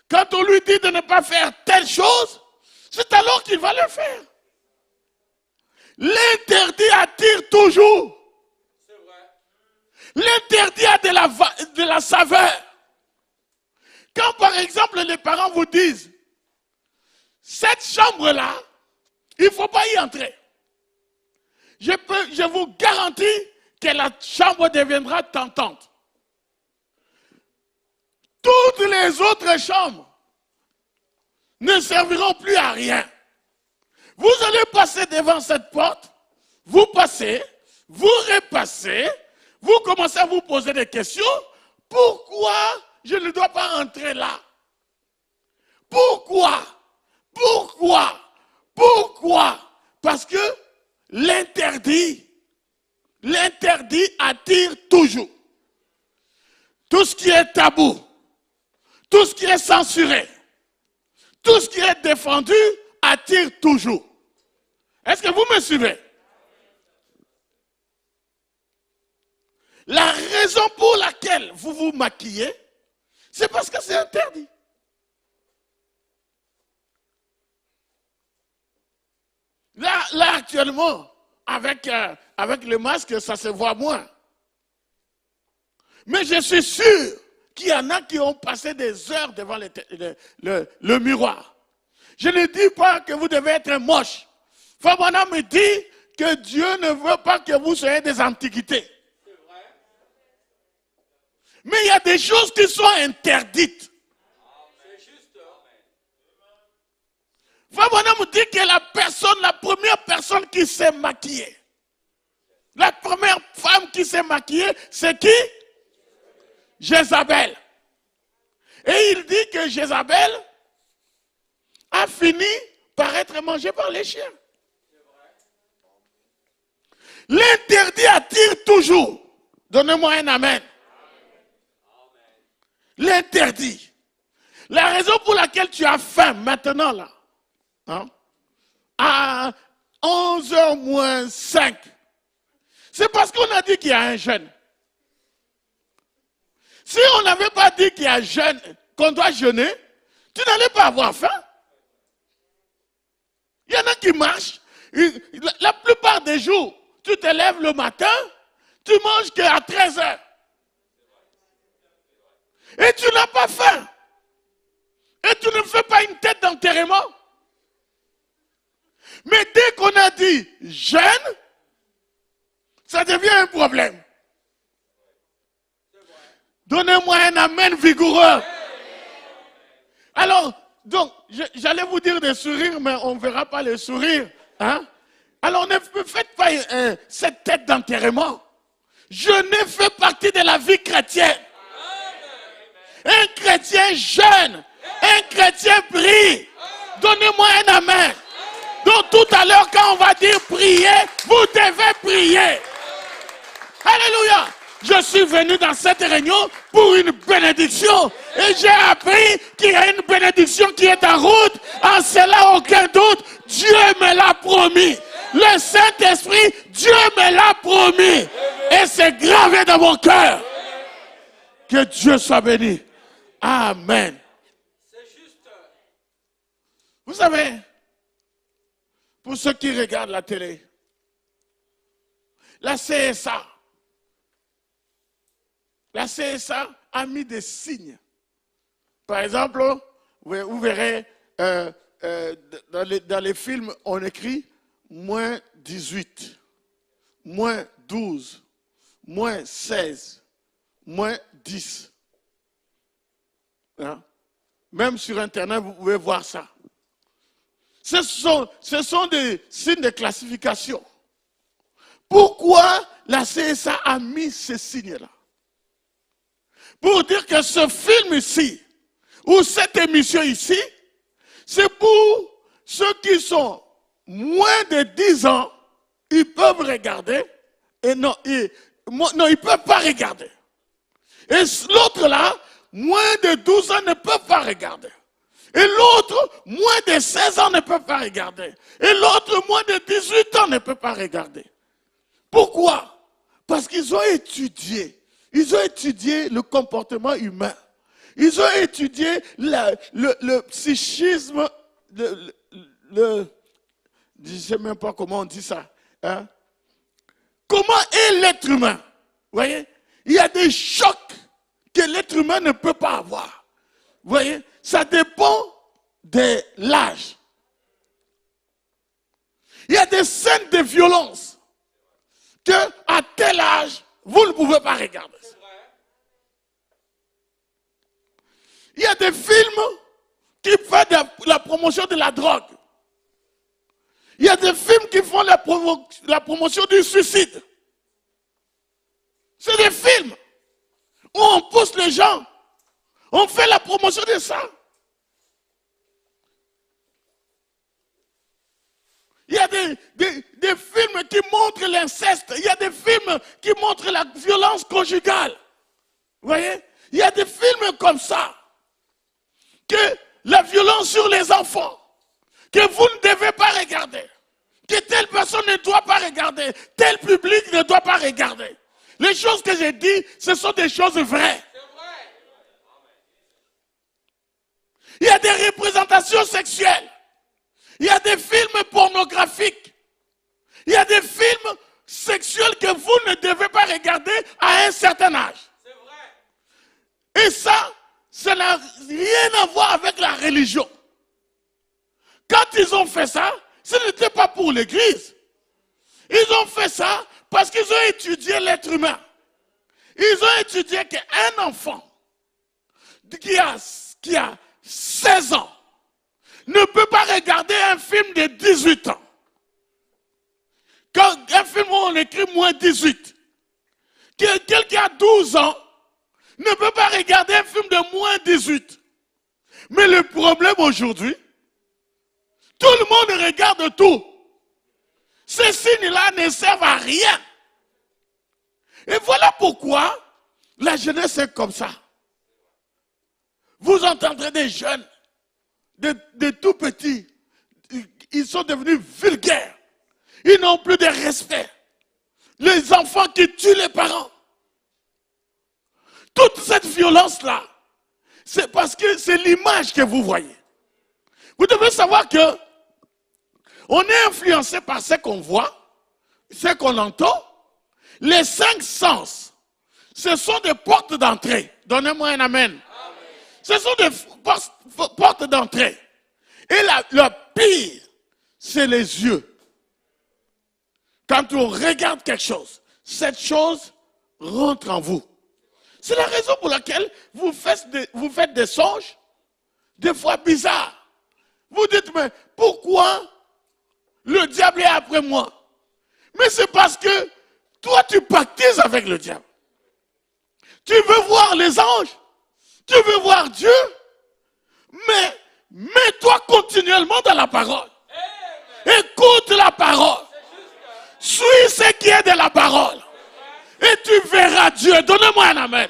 Quand on lui dit de ne pas faire telle chose, c'est alors qu'il va le faire. L'interdit attire toujours. L'interdit a de la saveur. Quand par exemple les parents vous disent, cette chambre-là, il ne faut pas y entrer. Je vous garantis que la chambre deviendra tentante. Toutes les autres chambres ne serviront plus à rien. Vous allez passer devant cette porte, vous passez, vous repassez, vous commencez à vous poser des questions. Pourquoi je ne dois pas entrer là? Pourquoi? Pourquoi? Pourquoi? Parce que l'interdit attire toujours. Tout ce qui est tabou, tout ce qui est censuré, tout ce qui est défendu attire toujours. Est-ce que vous me suivez? La raison pour laquelle vous vous maquillez, c'est parce que c'est interdit. Là actuellement, avec le masque, ça se voit moins. Mais je suis sûr qu'il y en a qui ont passé des heures devant le miroir. Je ne dis pas que vous devez être moche. Fabana me dit que Dieu ne veut pas que vous soyez des antiquités. Mais il y a des choses qui sont interdites. Fabana me dit que la première personne qui s'est maquillée, la première femme qui s'est maquillée, c'est qui? Jézabel. Et il dit que Jézabel a fini par être mangée par les chiens. L'interdit attire toujours. Donnez-moi un amen. L'interdit. La raison pour laquelle tu as faim maintenant là, hein, à 11h moins 5, c'est parce qu'on a dit qu'il y a un jeûne. Si on n'avait pas dit qu'il y a jeûne, qu'on doit jeûner, tu n'allais pas avoir faim. Il y en a qui marchent. La plupart des jours, tu te lèves le matin, tu manges qu'à 13h. Et tu n'as pas faim. Et tu ne fais pas une tête d'enterrement. Mais dès qu'on a dit jeûne, ça devient un problème. Donnez-moi un amen vigoureux. Alors, donc, j'allais vous dire des sourires, mais on ne verra pas les sourires. Hein? Alors, ne faites pas cette tête d'enterrement. Jeûner fait partie de la vie chrétienne. Un chrétien jeûne. Un chrétien prie. Donnez-moi un amen. Donc, tout à l'heure, quand on va dire prier, vous devez prier. Alléluia. Je suis venu dans cette réunion pour une bénédiction. Et j'ai appris qu'il y a une bénédiction qui est en route. En cela, aucun doute, Dieu me l'a promis. Le Saint-Esprit, Dieu me l'a promis. Et c'est gravé dans mon cœur. Que Dieu soit béni. Amen. Vous savez, pour ceux qui regardent la télé, la CSA a mis des signes. Par exemple, vous verrez, dans les films, on écrit moins 18, moins 12, moins 16, moins 10. Hein? Même sur Internet, vous pouvez voir ça. Ce sont des signes de classification. Pourquoi la CSA a mis ces signes-là? Pour dire que ce film ici, ou cette émission ici, c'est pour ceux qui sont moins de 10 ans, ils peuvent regarder, et non, ils ne peuvent pas regarder. Et l'autre là, moins de 12 ans ne peuvent pas regarder. Et l'autre, moins de 16 ans ne peut pas regarder. Et l'autre, moins de 18 ans ne peut pas regarder. Pourquoi? Parce qu'ils ont étudié. Ils ont étudié le comportement humain. Ils ont étudié le psychisme, je ne sais même pas comment on dit ça. Hein? Comment est l'être humain? Vous voyez? Il y a des chocs que l'être humain ne peut pas avoir. Vous voyez? Ça dépend de l'âge. Il y a des scènes de violence que, à tel âge, vous ne pouvez pas regarder. Il y a des films qui font la promotion de la drogue. Il y a des films qui font la promotion du suicide. C'est des films où on pousse les gens. On fait la promotion de ça. Il y a des films qui montrent l'inceste. Il y a des films qui montrent la violence conjugale. Vous voyez? Il y a des films comme ça. Que la violence sur les enfants, que vous ne devez pas regarder. Que telle personne ne doit pas regarder. Tel public ne doit pas regarder. Les choses que j'ai dit, ce sont des choses vraies. Il y a des représentations sexuelles. Il y a des films pornographiques. Il y a des films sexuels que vous ne devez pas regarder à un certain âge. Et ça n'a rien à voir avec la religion. Quand ils ont fait ça, ce n'était pas pour l'église. Ils ont fait ça parce qu'ils ont étudié l'être humain. Ils ont étudié qu'un enfant qui a 16 ans ne peut pas regarder un film de 18 ans. Quand un film où on écrit moins 18. Quelqu'un qui a 12 ans ne peut pas regarder un film de moins 18. Mais le problème aujourd'hui, tout le monde regarde tout. Ces signes-là ne servent à rien. Et voilà pourquoi la jeunesse est comme ça. Vous entendrez des jeunes, des tout petits, ils sont devenus vulgaires. Ils n'ont plus de respect. Les enfants qui tuent les parents. Toute cette violence-là, c'est parce que c'est l'image que vous voyez. Vous devez savoir que on est influencé par ce qu'on voit, ce qu'on entend. Les 5 sens, ce sont des portes d'entrée. Donnez-moi un amen. Amen. Ce sont des portes d'entrée. Et le pire, c'est les yeux. Quand on regarde quelque chose, cette chose rentre en vous. C'est la raison pour laquelle vous faites des songes, des fois bizarres. Vous dites, mais pourquoi le diable est après moi? Mais c'est parce que toi, tu pactises avec le diable. Tu veux voir les anges, tu veux voir Dieu, mais mets-toi continuellement dans la parole. Écoute la parole. Suis ce qui est de la parole. Et tu verras Dieu. Donnez-moi un amen.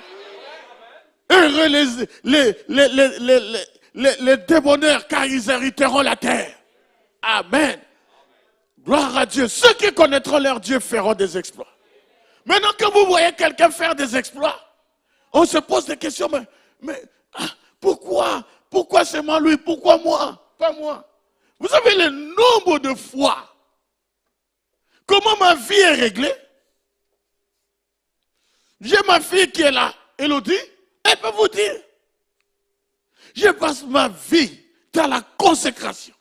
Heureux les débonneurs, car ils hériteront la terre. Amen. Gloire à Dieu. Ceux qui connaîtront leur Dieu feront des exploits. Maintenant que vous voyez quelqu'un faire des exploits, on se pose des questions. Mais pourquoi seulement lui? Pourquoi moi? Pas moi. Vous savez le nombre de fois comment ma vie est réglée? J'ai ma fille qui est là, Elodie, elle peut vous dire. Je passe ma vie dans la consécration.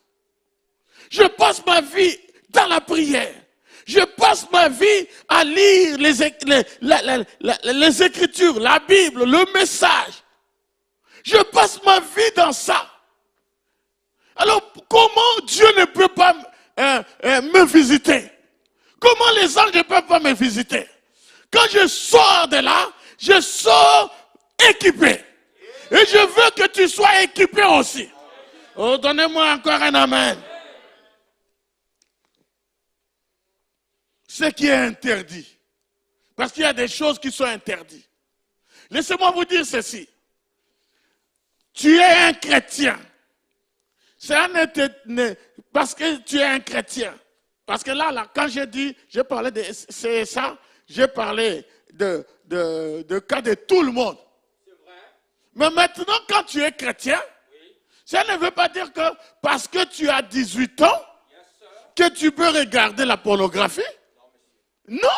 Je passe ma vie dans la prière. Je passe ma vie à lire les Écritures, la Bible, le message. Je passe ma vie dans ça. Alors, comment Dieu ne peut pas me visiter? Comment les anges ne peuvent pas me visiter? Quand je sors de là, je sors équipé. Et je veux que tu sois équipé aussi. Oh, donnez-moi encore un amen. Ce qui est interdit. Parce qu'il y a des choses qui sont interdites. Laissez-moi vous dire ceci. Tu es un chrétien. Parce que tu es un chrétien. Parce que là, quand j'ai parlé de CSA, j'ai parlé de cas de tout le monde. Mais maintenant, quand tu es chrétien, ça ne veut pas dire que parce que tu as 18 ans, que tu peux regarder la pornographie. Non.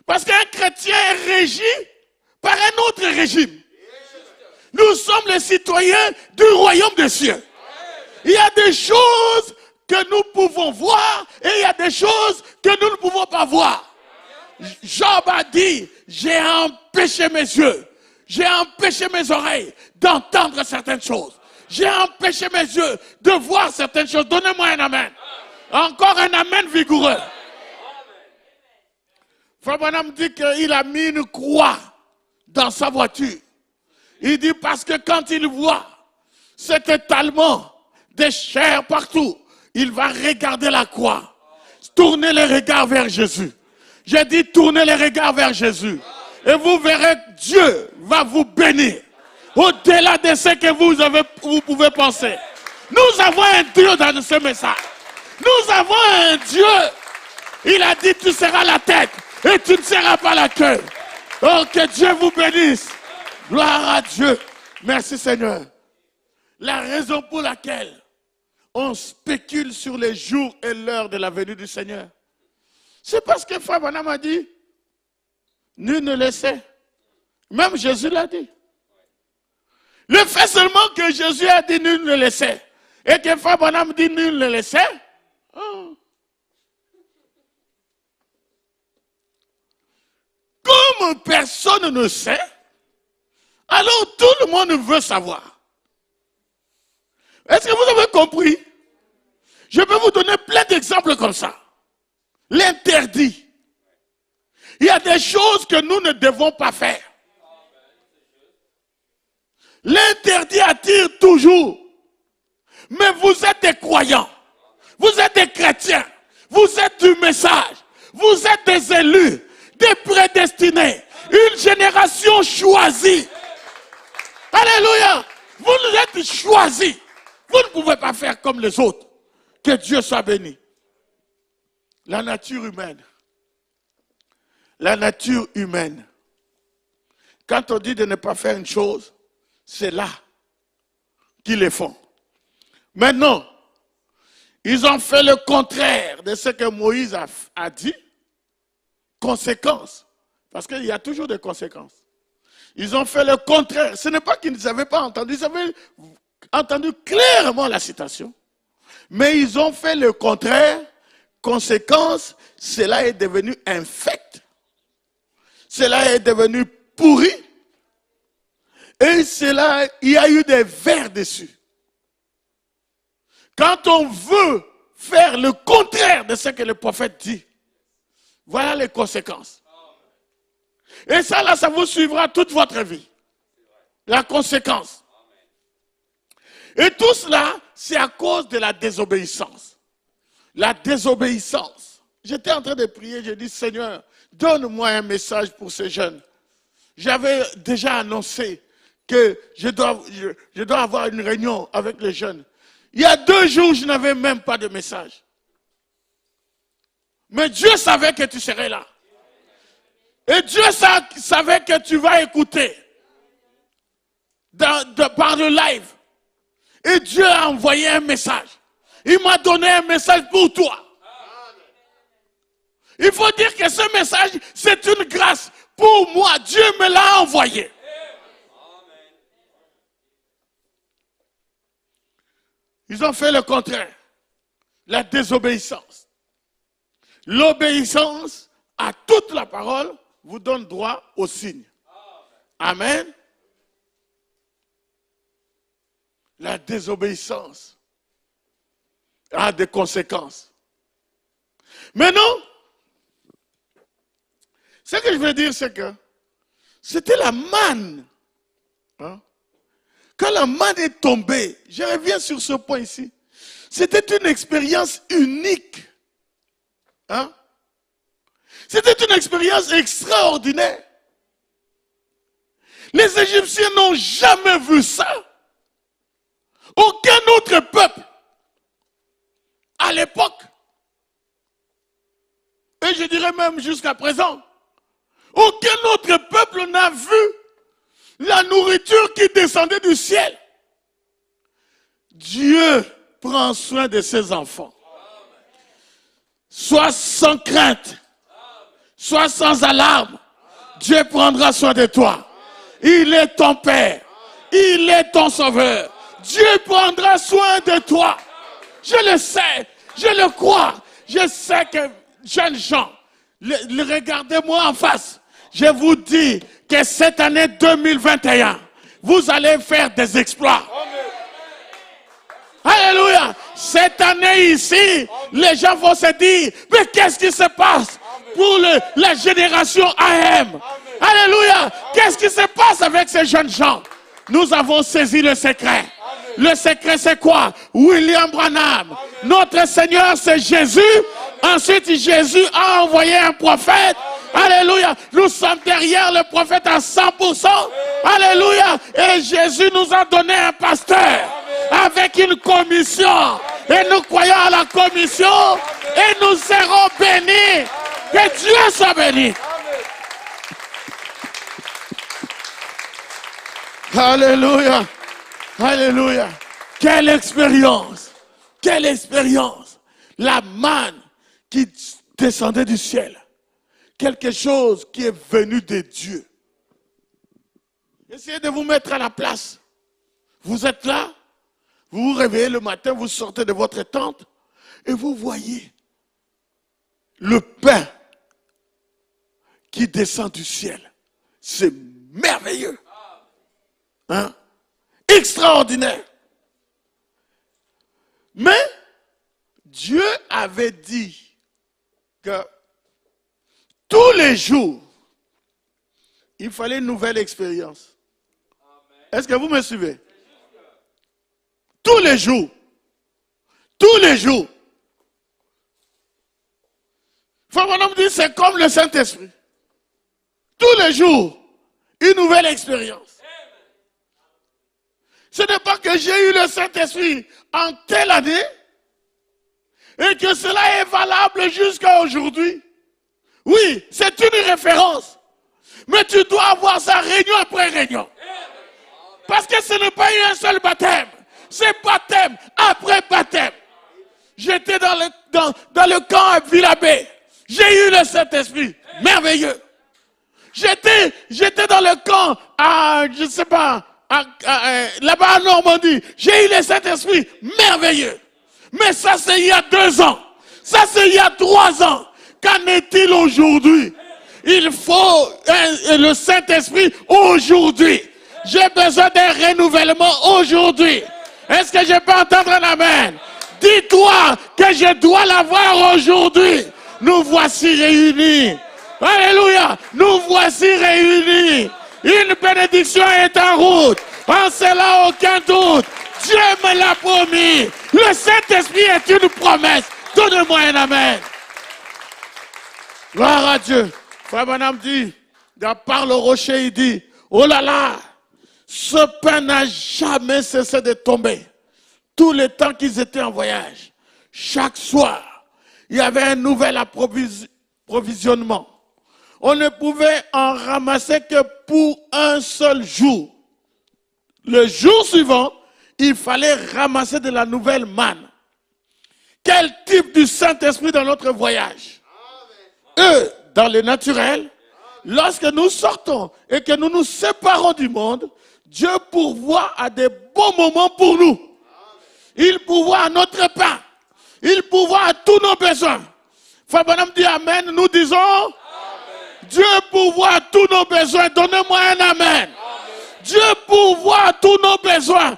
Parce qu'un chrétien est régi par un autre régime. Nous sommes les citoyens du royaume des cieux. Il y a des choses que nous pouvons voir et il y a des choses que nous ne pouvons pas voir. Job a dit, j'ai empêché mes yeux, j'ai empêché mes oreilles d'entendre certaines choses. J'ai empêché mes yeux de voir certaines choses. Donnez-moi un amen. Encore un amen vigoureux. Frère Branham dit qu'il a mis une croix dans sa voiture. Il dit parce que quand il voit cet étalement de chair partout, il va regarder la croix. Tournez les regards vers Jésus. J'ai dit tournez les regards vers Jésus. Et vous verrez Dieu va vous bénir. Au-delà de ce que vous pouvez penser. Nous avons un Dieu dans ce message. Nous avons un Dieu. Il a dit tu seras la tête et tu ne seras pas la queue. Oh, que Dieu vous bénisse. Gloire à Dieu. Merci Seigneur. La raison pour laquelle on spécule sur les jours et l'heure de la venue du Seigneur, c'est parce que Frère Branham a dit, nul ne le sait. Même Jésus l'a dit. Le fait seulement que Jésus a dit nul ne le sait, et que Frère Branham dit nul ne le sait, comme personne ne sait, alors tout le monde veut savoir. Est-ce que vous avez compris? Je peux vous donner plein d'exemples comme ça. L'interdit. Il y a des choses que nous ne devons pas faire. L'interdit attire toujours. Mais vous êtes des croyants. Vous êtes des chrétiens. Vous êtes du message. Vous êtes des élus, des prédestinés. Une génération choisie. Alléluia. Vous êtes choisis. Vous ne pouvez pas faire comme les autres. Que Dieu soit béni. La nature humaine. La nature humaine. Quand on dit de ne pas faire une chose, c'est là qu'ils le font. Maintenant, ils ont fait le contraire de ce que Moïse a dit. Conséquences. Parce qu'il y a toujours des conséquences. Ils ont fait le contraire. Ce n'est pas qu'ils n'avaient pas entendu. Ils avaient entendu clairement la citation. Mais ils ont fait le contraire. Conséquence, cela est devenu infect. Cela est devenu pourri. Et cela, il y a eu des vers dessus. Quand on veut faire le contraire de ce que le prophète dit, voilà les conséquences. Et ça, là, ça vous suivra toute votre vie. La conséquence. Et tout cela, c'est à cause de la désobéissance. La désobéissance. J'étais en train de prier, j'ai dit, Seigneur, donne-moi un message pour ces jeunes. J'avais déjà annoncé que je dois avoir une réunion avec les jeunes. Il y a 2 jours, je n'avais même pas de message. Mais Dieu savait que tu serais là. Et Dieu savait que tu vas écouter par le live. Et Dieu a envoyé un message. Il m'a donné un message pour toi. Il faut dire que ce message, c'est une grâce pour moi. Dieu me l'a envoyé. Ils ont fait le contraire. La désobéissance. L'obéissance à toute la parole vous donne droit au signe. Amen. La désobéissance a des conséquences. Maintenant, ce que je veux dire, c'est que c'était la manne. Hein? Quand la manne est tombée, je reviens sur ce point ici, c'était une expérience unique. Hein? C'était une expérience extraordinaire. Les Égyptiens n'ont jamais vu ça. Aucun autre peuple à l'époque, et je dirais même jusqu'à présent, aucun autre peuple n'a vu la nourriture qui descendait du ciel. Dieu prend soin de ses enfants. Sois sans crainte, sois sans alarme. Dieu prendra soin de toi. Il est ton Père, il est ton Sauveur. Dieu prendra soin de toi. Je le sais. Je le crois. Je sais que, jeunes gens, regardez-moi en face. Je vous dis que cette année 2021, vous allez faire des exploits. Alléluia. Cette année ici, les gens vont se dire, mais qu'est-ce qui se passe pour la génération AM? Alléluia. Qu'est-ce qui se passe avec ces jeunes gens? Nous avons saisi le secret. Le secret, c'est quoi? William Branham. Notre Seigneur, c'est Jésus. Ensuite, Jésus a envoyé un prophète. Alléluia. Nous sommes derrière le prophète à 100%. Alléluia. Et Jésus nous a donné un pasteur avec une commission. Et nous croyons à la commission. Et nous serons bénis. Que Dieu soit béni. Alléluia. Alléluia. Quelle expérience. Quelle expérience. La manne qui descendait du ciel. Quelque chose qui est venu de Dieu. Essayez de vous mettre à la place. Vous êtes là. Vous vous réveillez le matin. Vous sortez de votre tente. Et vous voyez le pain qui descend du ciel. C'est merveilleux. Hein? Extraordinaire. Mais Dieu avait dit que tous les jours, il fallait une nouvelle expérience. Est-ce que vous me suivez? Tous les jours. Tous les jours. Mon homme dit, c'est comme le Saint-Esprit. Tous les jours, une nouvelle expérience. Ce n'est pas que j'ai eu le Saint-Esprit en telle année et que cela est valable jusqu'à aujourd'hui. Oui, c'est une référence. Mais tu dois avoir ça réunion après réunion. Parce que ce n'est pas eu un seul baptême. C'est baptême après baptême. J'étais dans le camp à Villabé. J'ai eu le Saint-Esprit. Merveilleux. J'étais dans le camp à, je ne sais pas, là-bas en Normandie. J'ai eu le Saint-Esprit. Merveilleux. Mais ça, c'est il y a 2 ans. Ça, c'est il y a 3 ans. Qu'en est-il aujourd'hui? Il faut le Saint-Esprit aujourd'hui. J'ai besoin d'un renouvellement aujourd'hui. Est-ce que je peux entendre un amen? Dis-toi que je dois l'avoir aujourd'hui. Nous voici réunis. Alléluia. Nous voici réunis. Une bénédiction est en route. En cela, aucun doute. Dieu me l'a promis. Le Saint-Esprit est une promesse. Donne-moi un amen. Gloire à Dieu. Frère Branham dit, par le rocher, il dit, oh là là, ce pain n'a jamais cessé de tomber. Tout le temps qu'ils étaient en voyage, chaque soir, il y avait un nouvel approvisionnement. On ne pouvait en ramasser que pour un seul jour. Le jour suivant, il fallait ramasser de la nouvelle manne. Quel type du Saint-Esprit dans notre voyage? Eux, dans le naturel, lorsque nous sortons et que nous nous séparons du monde, Dieu pourvoit à des bons moments pour nous. Il pourvoit à notre pain. Il pourvoit à tous nos besoins. Frère Branham dit Amen. Nous disons Amen. Dieu pourvoit à tous nos besoins. Donnez-moi un Amen. Amen. Dieu pourvoit à tous nos besoins.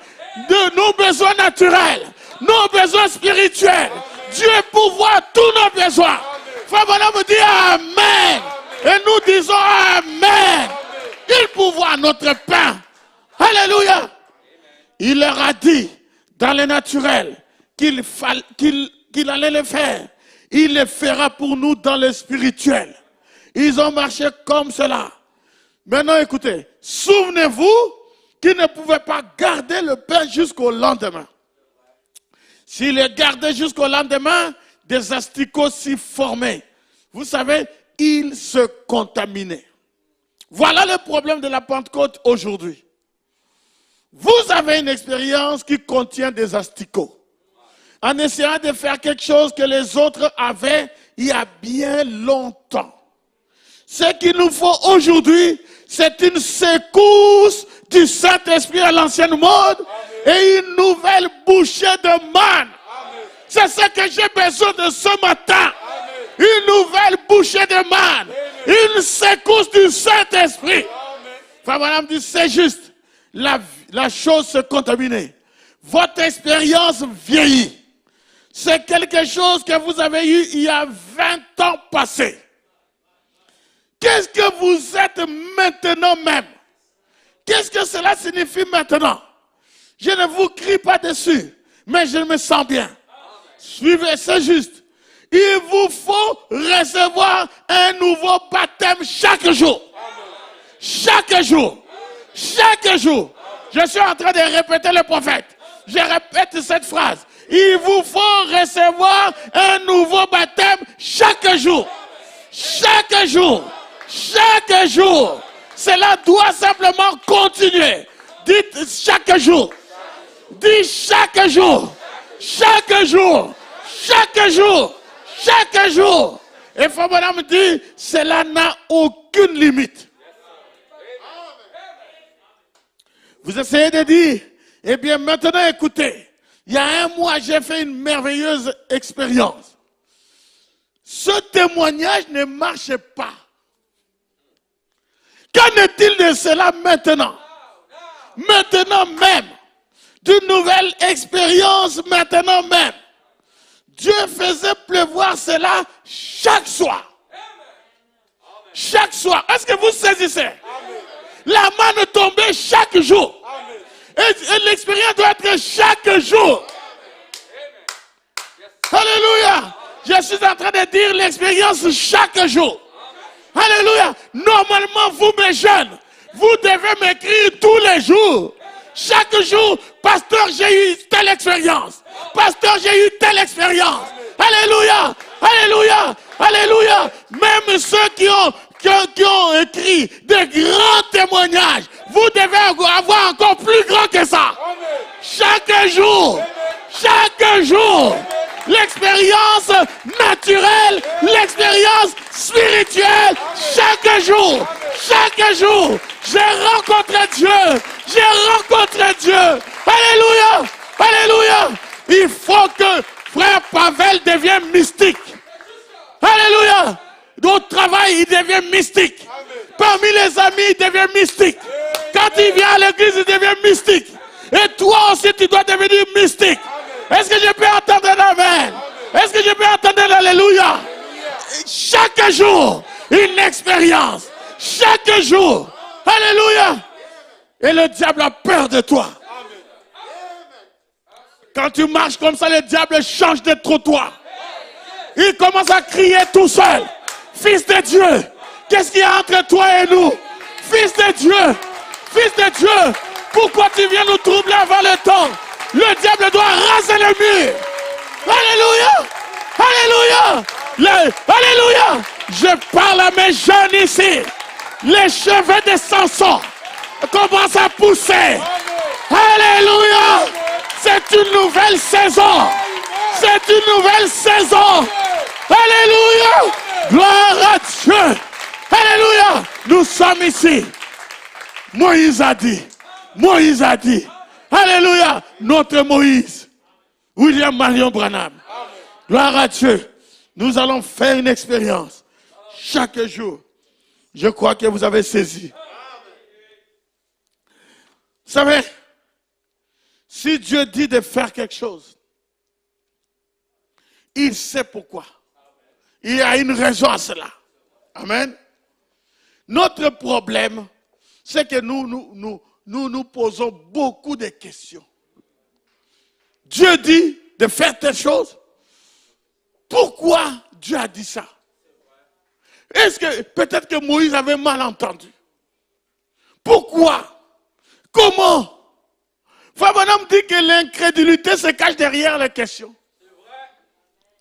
De nos besoins naturels. Nos besoins spirituels. Amen. Dieu pourvoit à tous nos besoins. Frère Branham dit Amen. Amen. Et nous disons Amen. Amen. Il pourvoit à notre pain. Alléluia. Il leur a dit dans le naturel qu'il allait le faire. Il le fera pour nous dans le spirituel. Ils ont marché comme cela. Maintenant écoutez, souvenez-vous qu'ils ne pouvaient pas garder le pain jusqu'au lendemain. S'ils le gardaient jusqu'au lendemain, des asticots s'y formaient. Vous savez, ils se contaminaient. Voilà le problème de la Pentecôte aujourd'hui. Vous avez une expérience qui contient des asticots. En essayant de faire quelque chose que les autres avaient il y a bien longtemps. Ce qu'il nous faut aujourd'hui, c'est une secousse du Saint-Esprit à l'ancienne mode et une nouvelle bouchée de manne. C'est ce que j'ai besoin de ce matin. Une nouvelle bouchée de manne. Une secousse du Saint-Esprit. Frère Branham dit, c'est juste. La chose se contamine. Votre expérience vieillit. C'est quelque chose que vous avez eu il y a 20 ans passés. Qu'est-ce que vous êtes maintenant même? Qu'est-ce que cela signifie maintenant? Je ne vous crie pas dessus, mais je me sens bien. Suivez, c'est juste. Il vous faut recevoir un nouveau baptême chaque jour. Chaque jour. Chaque jour. Je suis en train de répéter le prophète. Je répète cette phrase. Il vous faut recevoir un nouveau baptême chaque jour. Chaque jour. Chaque jour. Cela doit simplement continuer. Dites chaque jour. Dites chaque jour. Chaque jour. Chaque jour. Chaque jour. Et Frère Branham dit, cela n'a aucune limite. Vous essayez de dire, eh bien maintenant écoutez, il y a un mois j'ai fait une merveilleuse expérience. Ce témoignage ne marche pas. Qu'en est-il de cela maintenant? Maintenant même. D'une nouvelle expérience maintenant même. Dieu faisait pleuvoir cela chaque soir. Chaque soir. Est-ce que vous saisissez? La manne tombait chaque jour. Et l'expérience doit être chaque jour. Alléluia. Je suis en train de dire l'expérience chaque jour. Alléluia. Normalement, vous mes jeunes, vous devez m'écrire tous les jours. Chaque jour, pasteur, j'ai eu telle expérience. Pasteur, j'ai eu telle expérience. Alléluia. Alléluia. Alléluia. Même ceux qui ont écrit des grands témoignages, vous devez avoir encore plus grand que ça. Chaque jour. Chaque jour. L'expérience naturelle, l'expérience spirituelle, chaque jour, j'ai rencontré Dieu, alléluia, alléluia, il faut que frère Pavel devienne mystique, alléluia, au travail il devient mystique, parmi les amis il devient mystique, quand il vient à l'église il devient mystique, et toi aussi tu dois devenir mystique. Est-ce que je peux entendre l'amen? Est-ce que je peux entendre l'alléluia? Chaque jour, une expérience. Chaque jour. Alléluia. Et le diable a peur de toi. Quand tu marches comme ça, le diable change de trottoir. Il commence à crier tout seul. Fils de Dieu, qu'est-ce qu'il y a entre toi et nous? Fils de Dieu, pourquoi tu viens nous troubler avant le temps? Le diable doit raser le mur. Alléluia. Alléluia. Alléluia. Je parle à mes jeunes ici. Les cheveux de Samson commencent à pousser. Alléluia. C'est une nouvelle saison. C'est une nouvelle saison. Alléluia. Gloire à Dieu. Alléluia. Nous sommes ici. Moïse a dit. Alléluia, notre Moïse, William Marion Branham. Gloire à Dieu. Nous allons faire une expérience chaque jour. Je crois que vous avez saisi. Vous savez, si Dieu dit de faire quelque chose, il sait pourquoi. Il y a une raison à cela. Amen. Notre problème, c'est que nous posons beaucoup de questions. Dieu dit de faire telle chose. Pourquoi Dieu a dit ça? Est-ce que peut-être que Moïse avait mal entendu? Pourquoi? Comment? Frère Branham dit que l'incrédulité se cache derrière les questions.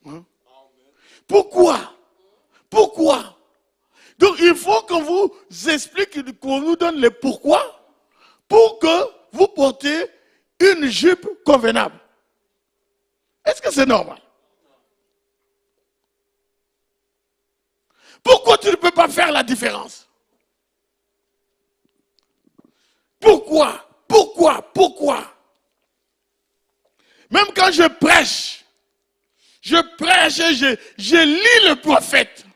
Hein? Pourquoi? Pourquoi? Donc il faut qu'on vous explique, qu'on vous donne le pourquoi, pour que vous portiez une jupe convenable. Est-ce que c'est normal? Pourquoi tu ne peux pas faire la différence? Pourquoi? Même quand je prêche, je prêche, je lis le prophète.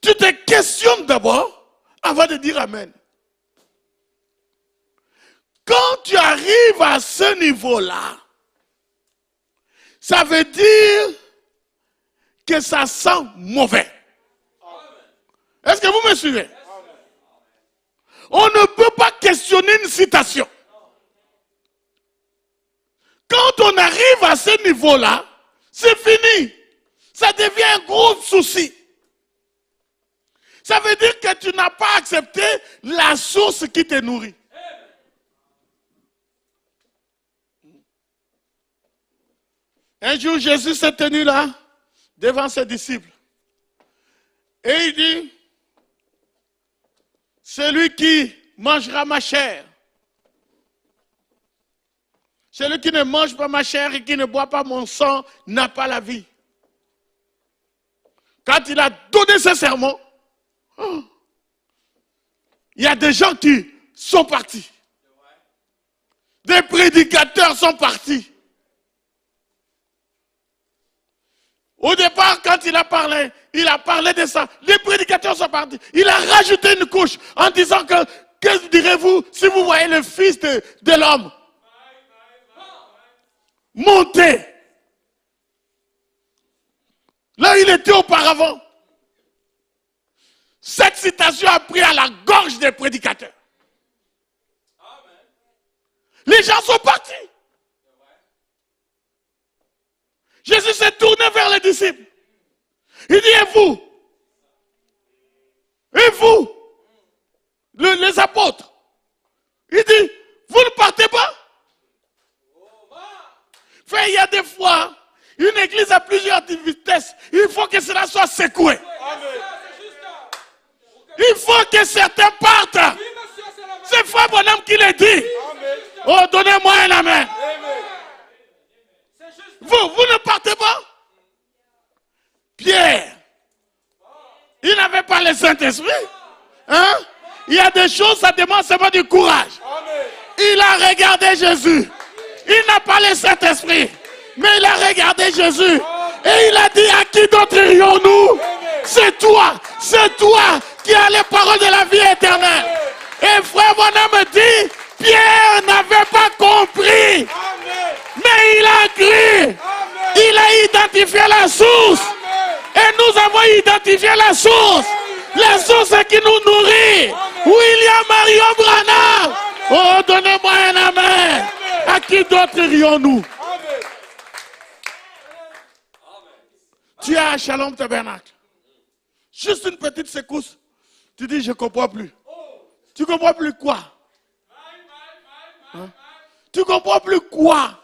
Tu te questionnes d'abord avant de dire Amen. Quand tu arrives à ce niveau-là, ça veut dire que ça sent mauvais. Est-ce que vous me suivez? On ne peut pas questionner une citation. Quand on arrive à ce niveau-là, c'est fini. Ça devient un gros souci. Ça veut dire que tu n'as pas accepté la source qui te nourrit. Un jour, Jésus s'est tenu là, devant ses disciples. Et il dit, celui qui mangera ma chair, celui qui ne mange pas ma chair et qui ne boit pas mon sang n'a pas la vie. Quand il a donné ce sermon, il y a des gens qui sont partis. Des prédicateurs sont partis. Au départ, quand il a parlé de ça. Les prédicateurs sont partis. Il a rajouté une couche en disant que direz-vous si vous voyez le Fils de l'homme monter là où il était auparavant? Cette citation a pris à la gorge des prédicateurs. Les gens sont partis. Jésus s'est tourné vers les disciples. Il dit, et vous, les apôtres, il dit, vous ne partez pas? Fait, il y a des fois, une église a plusieurs vitesses. Il faut que cela soit secoué. Il faut que certains partent. C'est Frère Bonhomme qui le dit. Oh, donnez-moi un amen. Vous ne partez pas? Pierre, il n'avait pas le Saint-Esprit. Hein? Il y a des choses, ça demande seulement du courage. Il a regardé Jésus. Il n'a pas le Saint-Esprit. Mais il a regardé Jésus. Et il a dit, à qui d'autre irions-nous? C'est toi qui as les paroles de la vie éternelle. Et Frère Bonhomme dit, Pierre n'avait pas compris. Mais il a cru. Il a identifié la source. Et nous avons identifié la source. La source qui nous nourrit. William Mario Branham. Oh, donnez-moi un amen. À qui d'autre irions-nous? Tu es à Shalom Tabernacle. Juste une petite secousse. Tu dis, je ne comprends plus. Tu ne comprends plus quoi? Hein? Tu ne comprends plus quoi?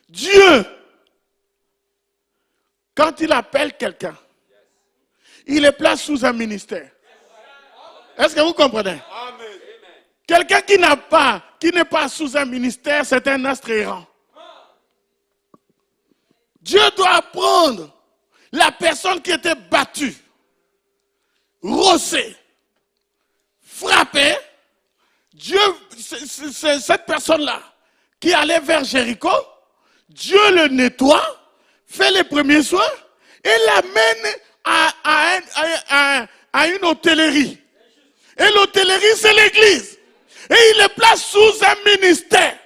Dieu, quand il appelle quelqu'un, il le place sous un ministère. Est-ce que vous comprenez? Quelqu'un qui n'est pas sous un ministère, c'est un astre errant. Dieu doit prendre la personne qui était battue, rossée, frappée. Dieu, c'est cette personne-là qui allait vers Jéricho. Dieu le nettoie, fait les premiers soins et l'amène à une hôtellerie. Et l'hôtellerie, c'est l'église. Et il le place sous un ministère.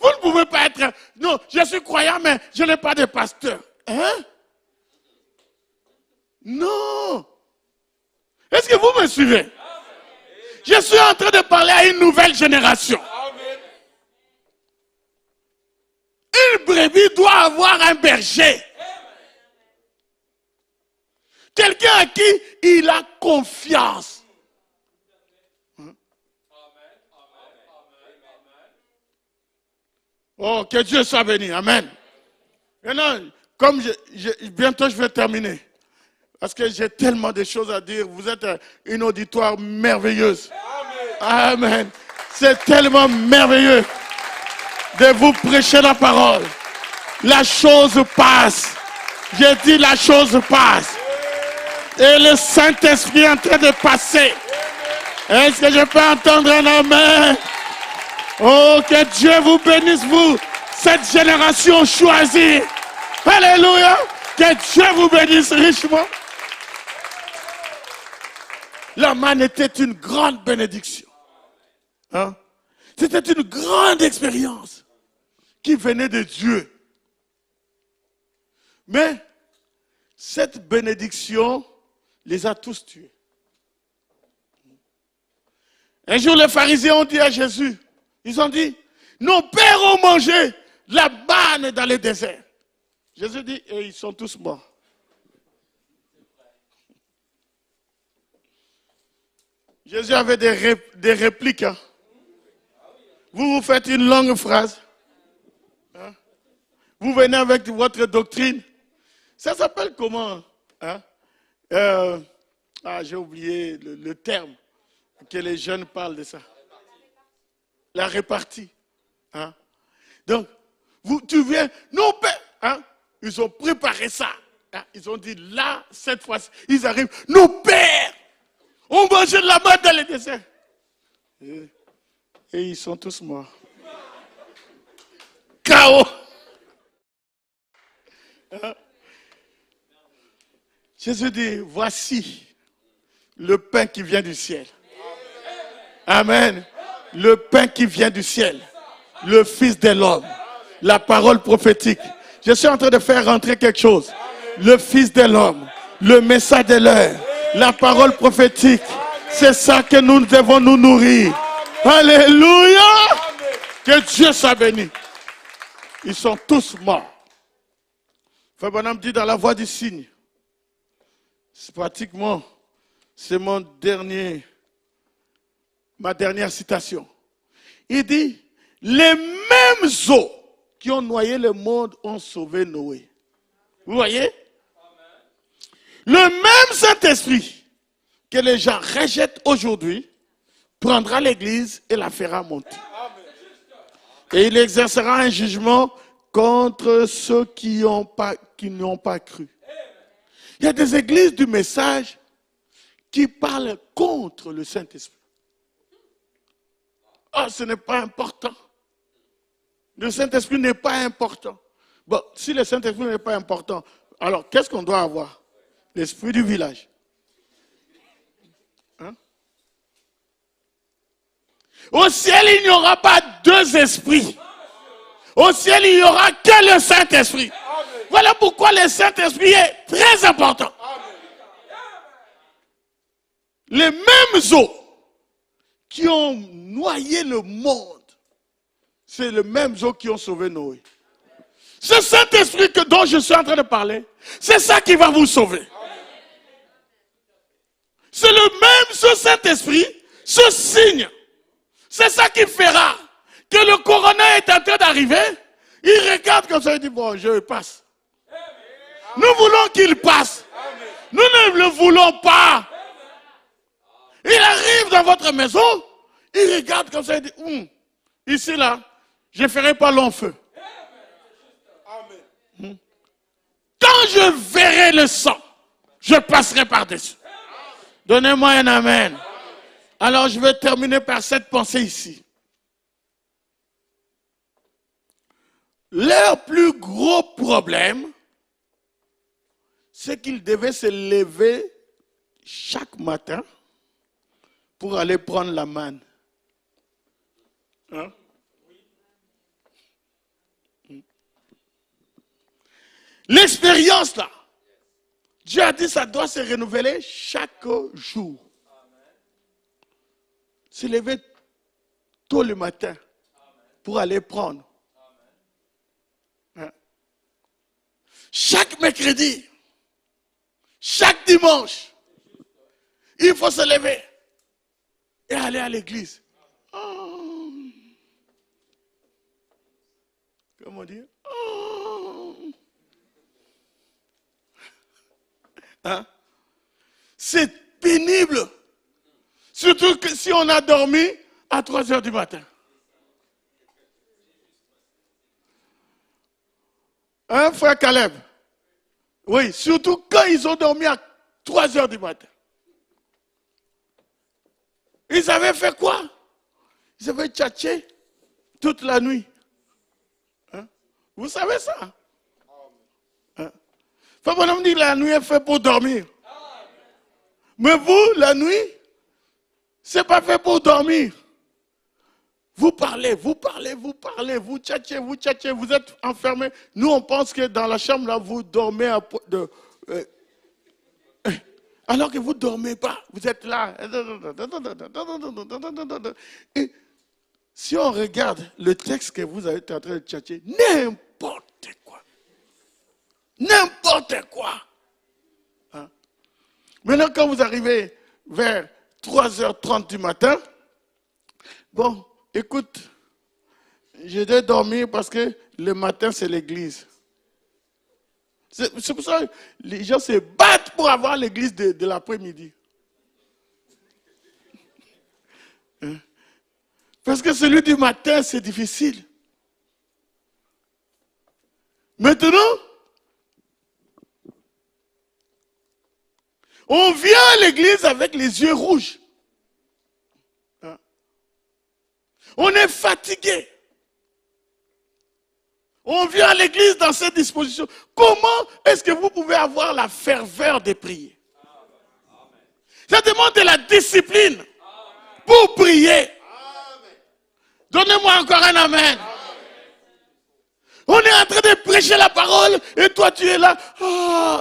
Vous ne pouvez pas être... Non, je suis croyant, mais je n'ai pas de pasteur. Hein? Non. Est-ce que vous me suivez? Je suis en train de parler à une nouvelle génération. Une brebis doit avoir un berger. Quelqu'un à qui il a confiance. Oh, que Dieu soit béni. Amen. Maintenant, comme bientôt je vais terminer. Parce que j'ai tellement de choses à dire. Vous êtes une auditoire merveilleuse. Amen. Amen. C'est tellement merveilleux de vous prêcher la parole. La chose passe. J'ai dit la chose passe. Et le Saint-Esprit est en train de passer. Est-ce que je peux entendre un amen? Oh, que Dieu vous bénisse, vous, cette génération choisie. Alléluia. Que Dieu vous bénisse richement. La manne était une grande bénédiction. Hein? C'était une grande expérience qui venait de Dieu. Mais cette bénédiction les a tous tués. Un jour, les pharisiens ont dit à Jésus, ils ont dit, nos pères ont mangé la manne dans le désert. Jésus dit, et ils sont tous morts. Jésus avait des répliques. Hein. Vous faites une longue phrase. Hein. Vous venez avec votre doctrine. Ça s'appelle comment? Hein? J'ai oublié le terme que les jeunes parlent de ça. La répartie. Hein? Donc, tu viens, nos pères, hein? Ils ont préparé ça. Hein? Ils ont dit là, cette fois-ci, ils arrivent. Nos pères ont mangé de la manne dans les déserts. Et ils sont tous morts. Chaos. Hein? Jésus dit, voici le pain qui vient du ciel. Amen. Le pain qui vient du ciel. Le Fils de l'homme. La parole prophétique. Je suis en train de faire rentrer quelque chose. Le Fils de l'homme. Le message de l'heure. La parole prophétique. C'est ça que nous devons nous nourrir. Alléluia. Que Dieu soit béni. Ils sont tous morts. Frère Branham dit dans la voix du cygne. C'est pratiquement, c'est ma dernière citation. Il dit, les mêmes eaux qui ont noyé le monde ont sauvé Noé. Vous voyez? Le même Saint-Esprit que les gens rejettent aujourd'hui prendra l'Église et la fera monter. Et il exercera un jugement contre ceux qui n'ont pas cru. Il y a des églises du message qui parlent contre le Saint-Esprit. Ah, ce n'est pas important. Le Saint-Esprit n'est pas important. Bon, si le Saint-Esprit n'est pas important, alors qu'est-ce qu'on doit avoir? L'esprit du village. Hein? Au ciel, il n'y aura pas deux esprits. Au ciel, il n'y aura que le Saint-Esprit. Voilà pourquoi le Saint-Esprit est très important. Les mêmes eaux qui ont noyé le monde, c'est les mêmes eaux qui ont sauvé Noé. Ce Saint-Esprit dont je suis en train de parler, c'est ça qui va vous sauver. C'est le même ce Saint-Esprit, ce signe. C'est ça qui fera que le coroner est en train d'arriver. Il regarde comme ça, il dit, bon, je passe. Nous voulons qu'il passe. Nous ne le voulons pas. Il arrive dans votre maison, il regarde comme ça, il dit, ici là, je ne ferai pas long feu. Quand je verrai le sang, je passerai par-dessus. Donnez-moi un amen. Alors je vais terminer par cette pensée ici. Leur plus gros problème, c'est qu'ils devaient se lever chaque matin pour aller prendre la manne. Hein? L'expérience là, Dieu a dit ça doit se renouveler chaque jour. Se lever tôt le matin pour aller prendre. Hein? Chaque mercredi, chaque dimanche, il faut se lever et aller à l'église. Oh. Comment dire? Oh. Hein? C'est pénible. Surtout que si on a dormi à 3 heures du matin. Hein, frère Caleb? Oui, surtout quand ils ont dormi à 3 heures du matin. Ils avaient fait quoi? Ils avaient tchatché toute la nuit. Hein? Vous savez ça? Hein? Frère Branham dit la nuit est faite pour dormir. Mais vous, la nuit, c'est pas fait pour dormir. Vous parlez, vous tchatchez, vous êtes enfermés. Nous, on pense que dans la chambre, là, vous dormez alors que vous ne dormez pas. Vous êtes là. Et si on regarde le texte que vous êtes en train de tchatcher, n'importe quoi. N'importe quoi. Hein? Maintenant, quand vous arrivez vers 3h30 du matin, bon, écoute, je dois dormir parce que le matin, c'est l'église. C'est pour ça que les gens se battent pour avoir l'église de l'après-midi. Parce que celui du matin, c'est difficile. Maintenant, on vient à l'église avec les yeux rouges. On est fatigué. On vient à l'église dans cette disposition. Comment est-ce que vous pouvez avoir la ferveur de prier? Ça demande de la discipline pour prier. Donnez-moi encore un amen. On est en train de prêcher la parole et toi tu es là,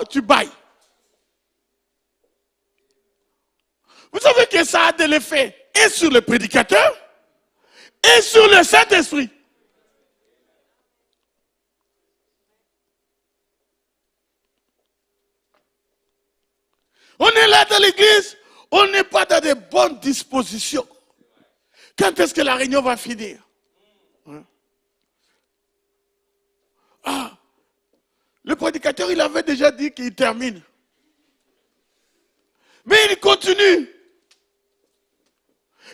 tu bailles. Vous savez que ça a de l'effet et sur le prédicateur et sur le Saint-Esprit. On est là dans l'église, on n'est pas dans de bonnes dispositions. Quand est-ce que la réunion va finir? Le prédicateur, il avait déjà dit qu'il termine. Mais il continue.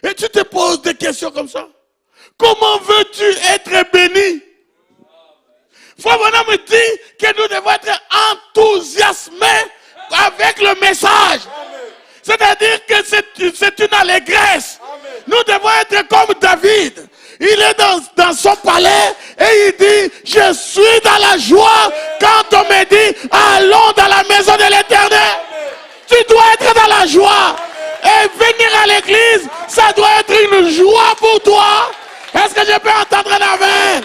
Et tu te poses des questions comme ça. Comment veux-tu être béni? Frère Branham me dit que nous devons être enthousiasmés avec le message. C'est-à-dire que c'est une allégresse. Amen. Nous devons être comme David. Il est dans son palais et il dit, je suis dans la joie quand on me dit, allons dans la maison de l'Éternel. Tu dois être dans la joie. Et venir à l'église, ça doit être une joie pour toi. Est-ce que je peux entendre un amen?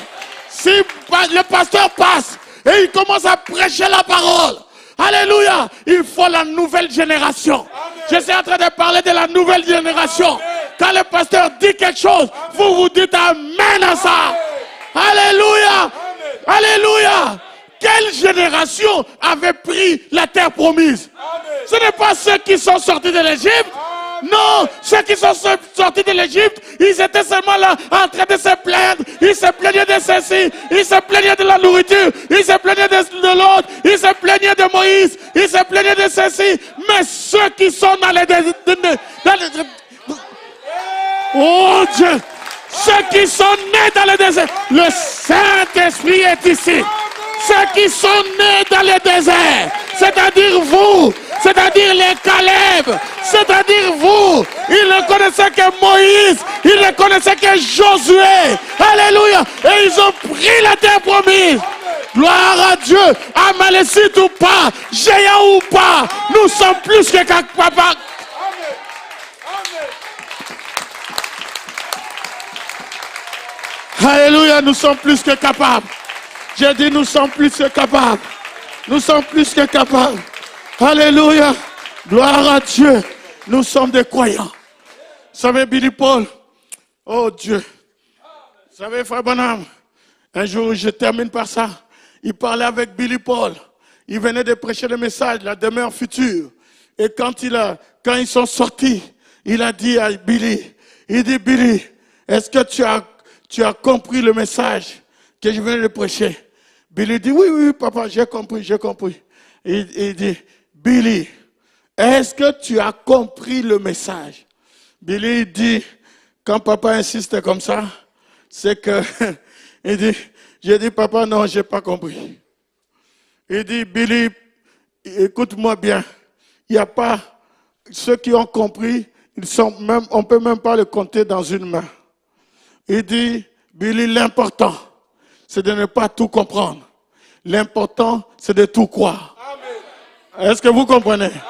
Si le pasteur passe et il commence à prêcher la parole, alléluia, il faut la nouvelle génération. Amen. Je suis en train de parler de la nouvelle génération. Amen. Quand le pasteur dit quelque chose, amen, vous dites amen à ça. Amen. Alléluia. Amen. Alléluia. Quelle génération avait pris la terre promise? Amen. Ce n'est pas ceux qui sont sortis de l'Égypte. Non, ceux qui sont sortis de l'Égypte, ils étaient seulement là en train de se plaindre. Ils se plaignaient de ceci, ils se plaignaient de la nourriture, ils se plaignaient de l'autre, ils se plaignaient de Moïse, ils se plaignaient de ceci. Mais ceux qui sont dans les... Oh Dieu, ceux qui sont nés dans le désert, le Saint-Esprit est ici. Ceux qui sont nés dans le désert, c'est-à-dire vous, c'est-à-dire les Caleb, c'est-à-dire vous, ils ne connaissaient que Moïse, ils ne connaissaient que Josué, alléluia, et ils ont pris la terre promise. Gloire à Dieu, Amalécite ou pas, géant ou pas, nous sommes plus que capables. Alléluia, nous sommes plus que capables. J'ai dit, nous sommes plus que capables. Nous sommes plus que capables. Alléluia. Gloire à Dieu. Nous sommes des croyants. Vous savez, Billy Paul. Oh Dieu. Vous savez, Frère Branham. Un jour, je termine par ça. Il parlait avec Billy Paul. Il venait de prêcher le message, la demeure future. Et quand ils sont sortis, il a dit à Billy, il dit, Billy, est-ce que tu as compris le message que je venais de prêcher? Billy dit, oui, papa, j'ai compris. Il dit, Billy, est-ce que tu as compris le message? Billy dit, quand papa insiste comme ça, c'est que, il dit, j'ai dit, papa, non, j'ai pas compris. Il dit, Billy, écoute-moi bien, il n'y a pas, ceux qui ont compris, on peut même pas le compter dans une main. Il dit, Billy, l'important, c'est de ne pas tout comprendre. L'important, c'est de tout croire. Est-ce que vous comprenez? Amen.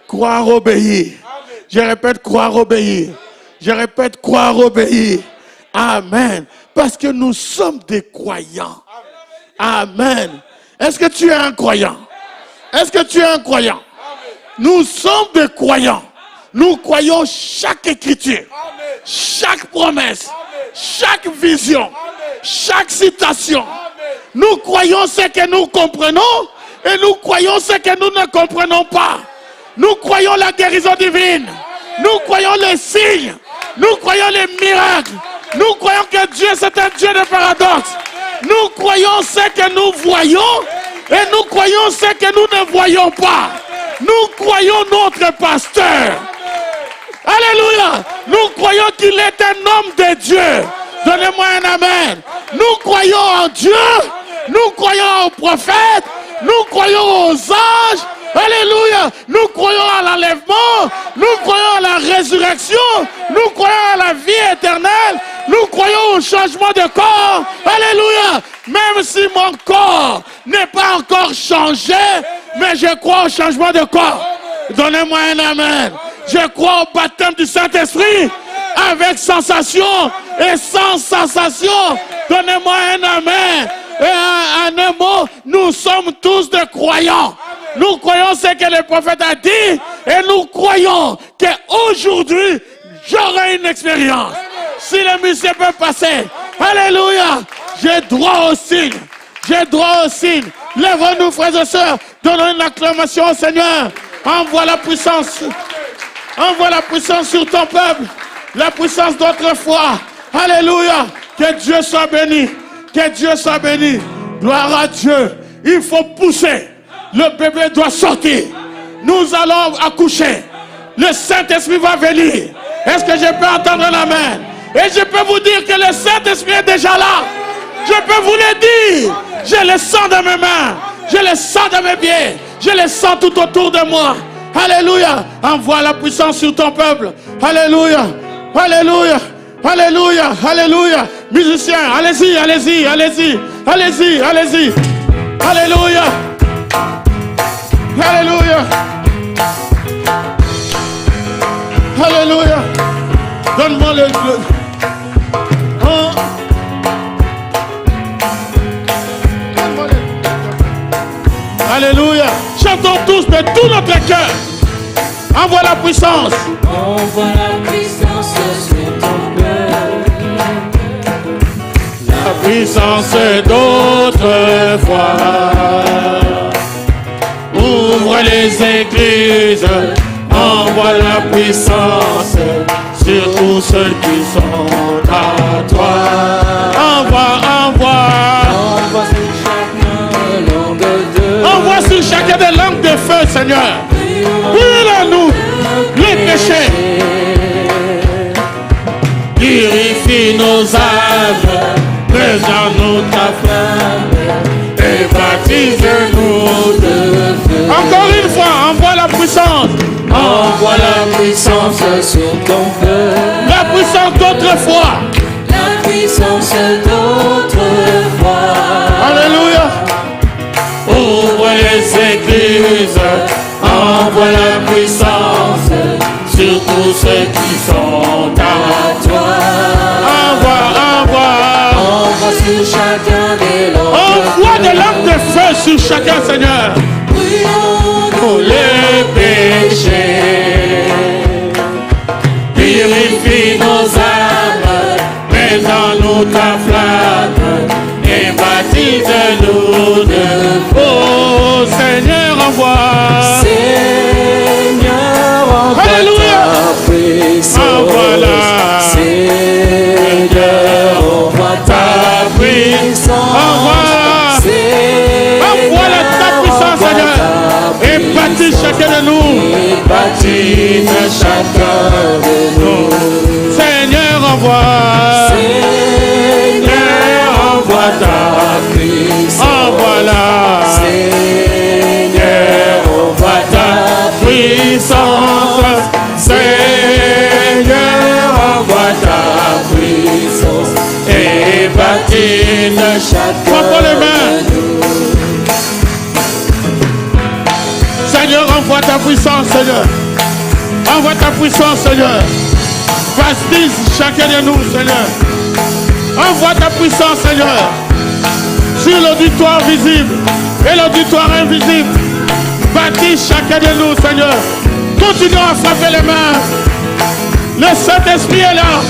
Croire, obéir. Amen. Je répète, croire, obéir. Je répète, croire, obéir. Amen. Parce que nous sommes des croyants. Amen. Est-ce que tu es un croyant? Est-ce que tu es un croyant? Nous sommes des croyants. Nous croyons chaque écriture, chaque promesse, chaque vision, chaque citation. Nous croyons ce que nous comprenons et nous croyons ce que nous ne comprenons pas. Nous croyons la guérison divine. Nous croyons les signes. Nous croyons les miracles. Nous croyons que Dieu, c'est un Dieu de paradoxe. Nous croyons ce que nous voyons et nous croyons ce que nous ne voyons pas. Nous croyons notre pasteur. Alléluia. Nous croyons qu'il est un homme de Dieu. Donnez-moi un amen. Nous croyons en Dieu. Nous croyons aux prophètes. Nous croyons aux anges. Alléluia. Nous croyons à l'enlèvement. Nous croyons à la résurrection. Nous croyons à la vie éternelle. Nous croyons au changement de corps. Alléluia. Même si mon corps n'est pas encore changé, mais je crois au changement de corps. Donnez-moi un amen. Je crois au baptême du Saint-Esprit avec sensation et sans sensation. Donnez-moi un amen. Et en un mot, nous sommes tous des croyants. Nous croyons ce que le prophète a dit et nous croyons qu'aujourd'hui, j'aurai une expérience. Si le musée peut passer, alléluia, j'ai droit au signe. J'ai droit au signe. Lèvons-nous, frères et sœurs, donnons une acclamation au Seigneur. Envoie la puissance. Envoie la puissance sur ton peuple. La puissance d'autrefois. Alléluia. Que Dieu soit béni. Que Dieu soit béni. Gloire à Dieu. Il faut pousser. Le bébé doit sortir. Nous allons accoucher. Le Saint-Esprit va venir. Est-ce que je peux entendre l'amen? Et je peux vous dire que le Saint-Esprit est déjà là. Je peux vous le dire. Je le sens dans mes mains. Je le sens dans mes pieds. Je le sens tout autour de moi. Alléluia. Envoie la puissance sur ton peuple. Alléluia. Alléluia. Alléluia. Alléluia. Musiciens, allez-y, allez-y, allez-y. Allez-y, allez-y. Alléluia. Alléluia. Alléluia. Donne-moi le... Oh. Alléluia. Chantons tous de tout notre cœur. Envoie la puissance. Envoie la puissance sur ton cœur. La puissance d'autrefois. Ouvre les églises. Envoie la puissance sur tous ceux qui sont à toi. Envoie. Envoie sur chacun langue de Envoie sur chacun des langues de feu, Seigneur. Brûle en nous les péchés. Purifie nos âmes. Mets en nous ta flamme. Et baptise-nous de feu. Encore une fois, envoie la puissance. Envoie la puissance sur ton cœur. La puissance d'autrefois. La puissance d'autrefois. Alléluia. Ouvre les églises. Envoie la puissance sur tous ceux qui sont à toi. Envoie. Envoie sur chacun des langues. Envoie des lampes de feu sur chacun, Seigneur. Brûlons Les péchés. Purifie nos âmes. Mets en nous ta flamme. Et baptise-nous de feu. Oh Seigneur, envoie. Seigneur, envoie ta puissance. Envoie-la. Seigneur, envoie ta puissance. Envoie ta puissance, Seigneur. Et baptise chacun de nous. Et baptise chacun de nous. Seigneur, envoie. Seigneur, envoie ta puissance. Envoie-la. Seigneur, envoie ta Puissance. Seigneur, envoie ta puissance. et Frappons les mains. Seigneur, envoie ta puissance, Seigneur. Envoie ta puissance, Seigneur. Baptise chacun de nous, Seigneur. Envoie ta puissance, Seigneur, sur l'auditoire visible et l'auditoire invisible. Baptise chacun de nous, Seigneur. Continuons à frapper les mains. Le Saint-Esprit est là.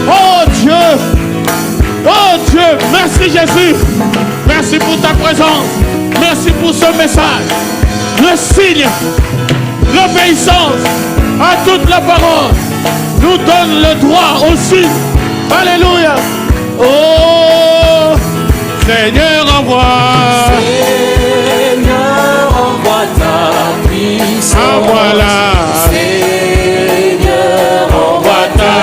Oh Dieu. Oh Dieu. Merci Jésus. Merci pour ta présence. Merci pour ce message. Le signe, l'obéissance à toute la parole nous donne le droit aussi. Alléluia. Oh Seigneur, envoie. Seigneur, envoie ta puissance. Envoie-la. Seigneur, envoie ta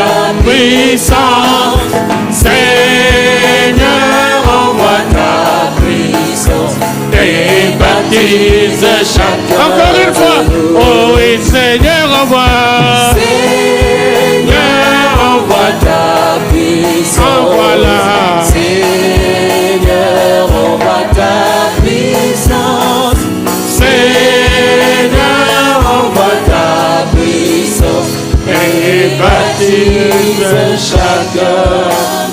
puissance. Seigneur, envoie ta puissance. Et baptise chacun. Encore une fois. Oh oui, Seigneur, envoie. Seigneur, envoie ta puissance. Envoie-la. Seigneur, envoie ta puissance. Seigneur, envoie ta puissance. Et baptise chacun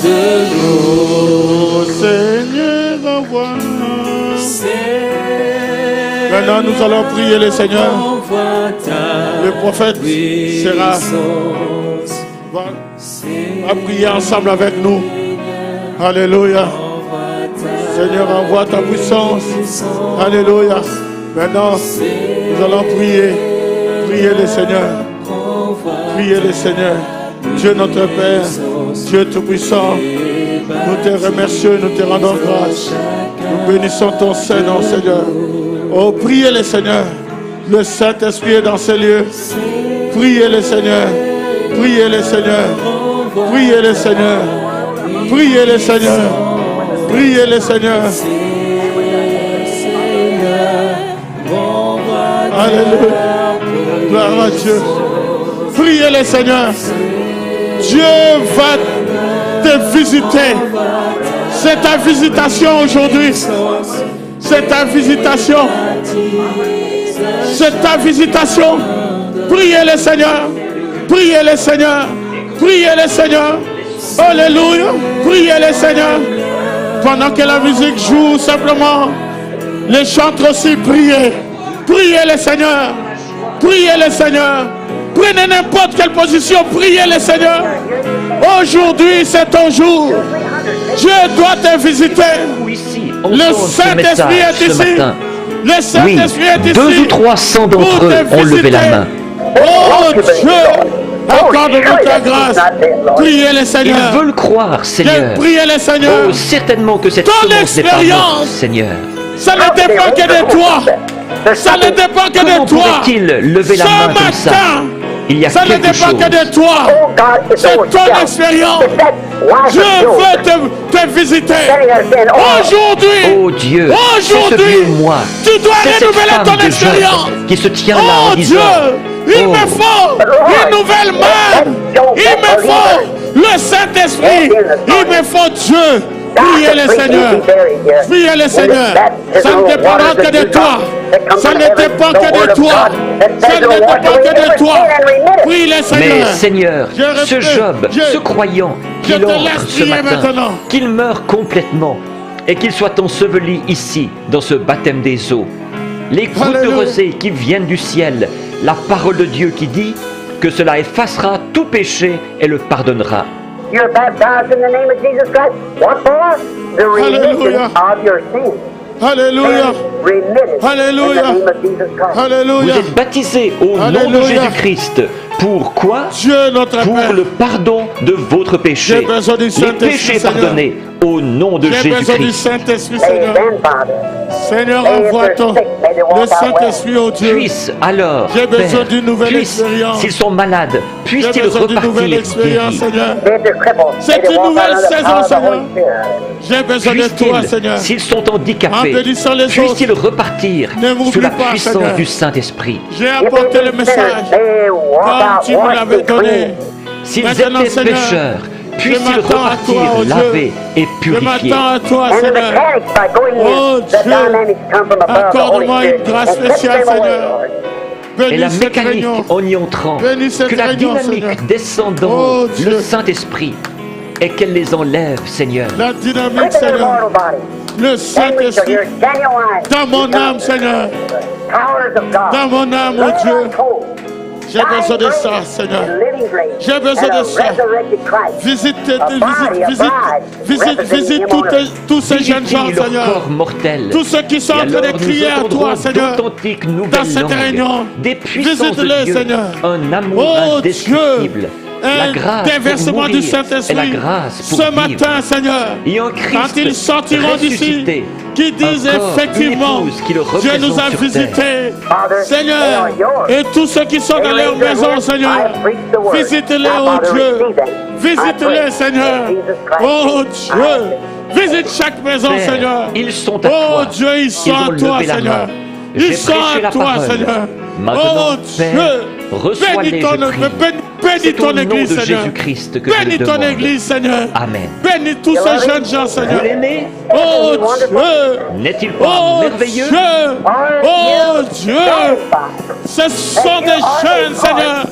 de nous. Oh Seigneur, envoie. Maintenant, nous allons prier le Seigneur. Le prophète sera à prier ensemble avec nous. Alléluia. Seigneur, envoie ta puissance. Alléluia. Maintenant, nous allons prier. Prier le Seigneur. Prier le Seigneur. Dieu notre Père, Dieu Tout-Puissant, nous te remercions, nous te rendons grâce. Nous bénissons ton Saint-Nom, Seigneur. Oh, priez le Seigneur. Le Saint-Esprit est dans ces lieux. Priez le Seigneur. Priez le Seigneur. Priez le Seigneur. Priez le Seigneur. Priez le Seigneur. Alléluia. Gloire à Dieu. Priez le Seigneur. Dieu va te visiter. C'est ta visitation aujourd'hui. C'est ta visitation. C'est ta visitation. Priez le Seigneur. Priez le Seigneur. Priez le Seigneur. Alléluia. Priez le Seigneur. Pendant que la musique joue, simplement, les chantres aussi, priez. Priez le Seigneur. Priez le Seigneur. Prenez n'importe quelle position. Priez le Seigneur. Aujourd'hui, c'est ton jour. Dieu doit te visiter. Le Saint-Esprit est ici. Le Saint-Esprit est ici. 2 ou 300 d'entre eux ont levé la main. Oh Dieu, accorde-nous ta grâce. Priez le Seigneur. Ils veulent croire, Seigneur. Priez le Seigneur. Oh, certainement que cette Ton semence n'est pas expérience, morte, Seigneur. ça ne dépend que de toi. Ça ne dépend que Comment de toi. pourrait-il lever la main comme ça? Il y a Ça ne quelque dépend chose. que de toi. C'est ton expérience. Dieu veut te visiter. Aujourd'hui. Oh Dieu, c'est ce Aujourd'hui, vieux moi. tu dois C'est cette renouveler femme ton de expérience. Job qui se tient là en Oh disant, Dieu, il oh, me faut une nouvelle main. Il me faut le Saint-Esprit. Il me faut Dieu. Priez le Seigneur. Priez le Seigneur. Ça ne dépendra que de toi. Ça ne dépend que de toi. Ça ne dépend que de toi. Prie le Seigneur. mais Seigneur, Je ce répète, Job, Dieu, ce croyant, je qu'il te entre laisse ce prier matin, maintenant. qu'il meure complètement et qu'il soit enseveli ici, dans ce baptême des eaux. Les gouttes de Alléluia. rosée qui viennent du ciel, la parole de Dieu qui dit que cela effacera tout péché et le pardonnera. You're baptized in the name of Jesus Christ. What for? The remission Hallelujah. of your sins. Alléluia. Remitted Alléluia. in the name of Jesus Christ. Vous Alléluia. êtes baptisés au nom de Alléluia. Jésus-Christ. Pourquoi? Dieu notre Pour Père. le pardon de votre péché. J'ai besoin du Les Saint-Esprit, péchés Seigneur. pardonnés au nom de J'ai besoin du Jésus-Christ. Saint-Esprit, May Seigneur. then, Father, Seigneur, envoie ton le Saint-Esprit, oh Dieu. Puisse alors, J'ai besoin Père, d'une nouvelle puisse, expérience. s'ils sont malades, J'ai puissent-ils besoin d'une nouvelle repartir expérience, guéris. Seigneur. if they're crippled, C'est may they une walk nouvelle out of the saison, power of the Seigneur. Holy Spirit. J'ai besoin de toi, Seigneur. Puissent-ils, s'ils sont handicapés, En bénissant les puissent-ils autres. repartir Ne m'oublie sous la pas, puissance Seigneur. du Saint-Esprit. J'ai If apporté they le be message sinners, they walk comme out tu me washed l'avais and donné. clean. S'ils Maintenant, étaient Seigneur, pécheurs, puisse-t-il m'attends à toi, repartir oh Dieu. lavé et Je purifié. m'attends à toi, And the Seigneur. mechanics, by going Oh in, the Dieu, dynamics come from above, the Holy accorde-moi une Spirit. grâce And take spéciale, them away, Seigneur. Lord. Et la Bénis cette mécanique, réunion. en y entrant, Bénis cette que la réunion, dynamique Seigneur. descendant Oh, Dieu. le Saint-Esprit et qu'elle les enlève, Seigneur. La dynamique, Quicken their Seigneur. mortal body. Le Then we shall Saint-Esprit hear genuine dans mon âme, Seigneur. powers of God. Dans mon âme, oh Lord, Dieu. I'm told, J'ai besoin de ça, dying Seigneur. grace and living grace J'ai besoin and de a ça. resurrected Christ. Visite, Representing tous ces jeunes gens, Visitez leur Seigneur. corps mortel. Tous ceux qui sont Et en train de alors nous crier à entendrons toi, Seigneur. d'authentiques Dans nouvelles cette réunion, langues, des puissances de visite-les, Dieu, Seigneur. un amour Oh indescriptible, la un grâce pour déversement mourir du et la Saint-Esprit grâce pour ce vivre. matin, Seigneur. Et en Christ Quand ils sortiront d'ici, ressuscité, qui disent un corps, effectivement, une épouse qui le Dieu nous a représente sur visités, Father, Seigneur, they are yours. et tous ceux qui sont dans They leur raise their maison, hands, Seigneur, I have preached the word. visite-les, Now, oh Father, Dieu, receive them. visite-les, I pray Seigneur, in Jesus Christ's oh name. Dieu, visite chaque maison, Père, Seigneur, ils sont à oh toi. Dieu, ils sont Ils à ont toi, levé la Seigneur, main. ils J'ai sont prêché à la toi, parole. Seigneur, Maintenant, oh Père, Dieu, reçois-les, bénis je ton, prie. bénis C'est au ton nom église, de Seigneur, Jésus-Christ que je bénis le ton demande. église, Seigneur, Amen. bénis tous ces jeunes gens, Vous Seigneur, l'aimez? oh Dieu, N'est-il pas oh merveilleux? Dieu, oh Dieu, ce sont des jeunes, Seigneur,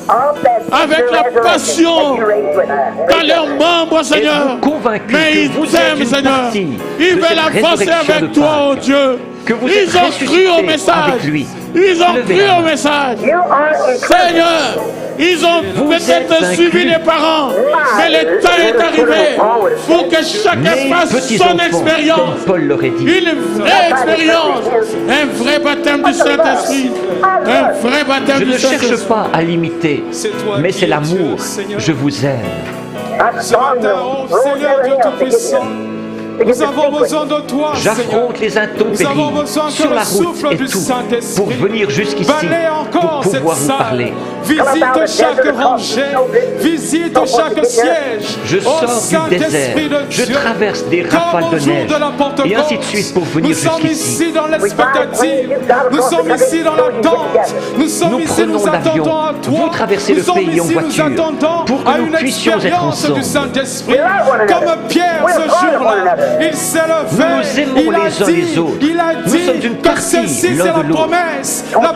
avec la passion dans leurs membres, Seigneur. Êtes-vous convaincu Mais que ils vous êtes t'aiment, une Seigneur. partie Ils de veulent cette avancer résurrection avec de toi, Pâques, oh Dieu. que vous Ils êtes ont cru au ressuscité message. avec lui? Ils ont Levez cru la au main. message. You are in Christ. Seigneur, ils ont Vous peut-être êtes suivi inclus. les parents, mais le temps est arrivé pour que chacun Mes fasse petits son enfants, expérience. comme Paul l'aurait dit. Une vraie expérience, un vrai baptême du Saint-Esprit, un vrai baptême Je du ne cherche Saint-Esprit. pas à l'imiter, mais c'est l'amour. Je vous aime. That's Ce matin, all oh Seigneur Dieu Tout-Puissant, nous avons besoin de toi, Seigneur. J'affronte les Nous avons intempéries besoin que sur le la route souffle et du tout Saint-Esprit pour venir jusqu'ici, balaie pour encore cette pouvoir vous salle. parler. Visite chaque rangée, visite chaque siège. Je Ô sors du Saint-Esprit désert, de je Dieu, traverse des comme rafales au de jour neige, de la Pentecôte. et ainsi de suite pour venir Nous sommes jusqu'ici. ici dans l'expectative, nous sommes ici dans l'attente, nous sommes Nous ici, prenons nous l'avion, attendons à toi. vous traversez Nous le sommes pays en ici, voiture, nous attendons pour que à nous une puissions être expérience ensemble. du Saint-Esprit. Comme Pierre ce jour-là, il s'est levé, Nous nous aimons il a les uns dit, les autres. il a Nous sommes dit une que partie celle-ci l'un c'est de la l'autre.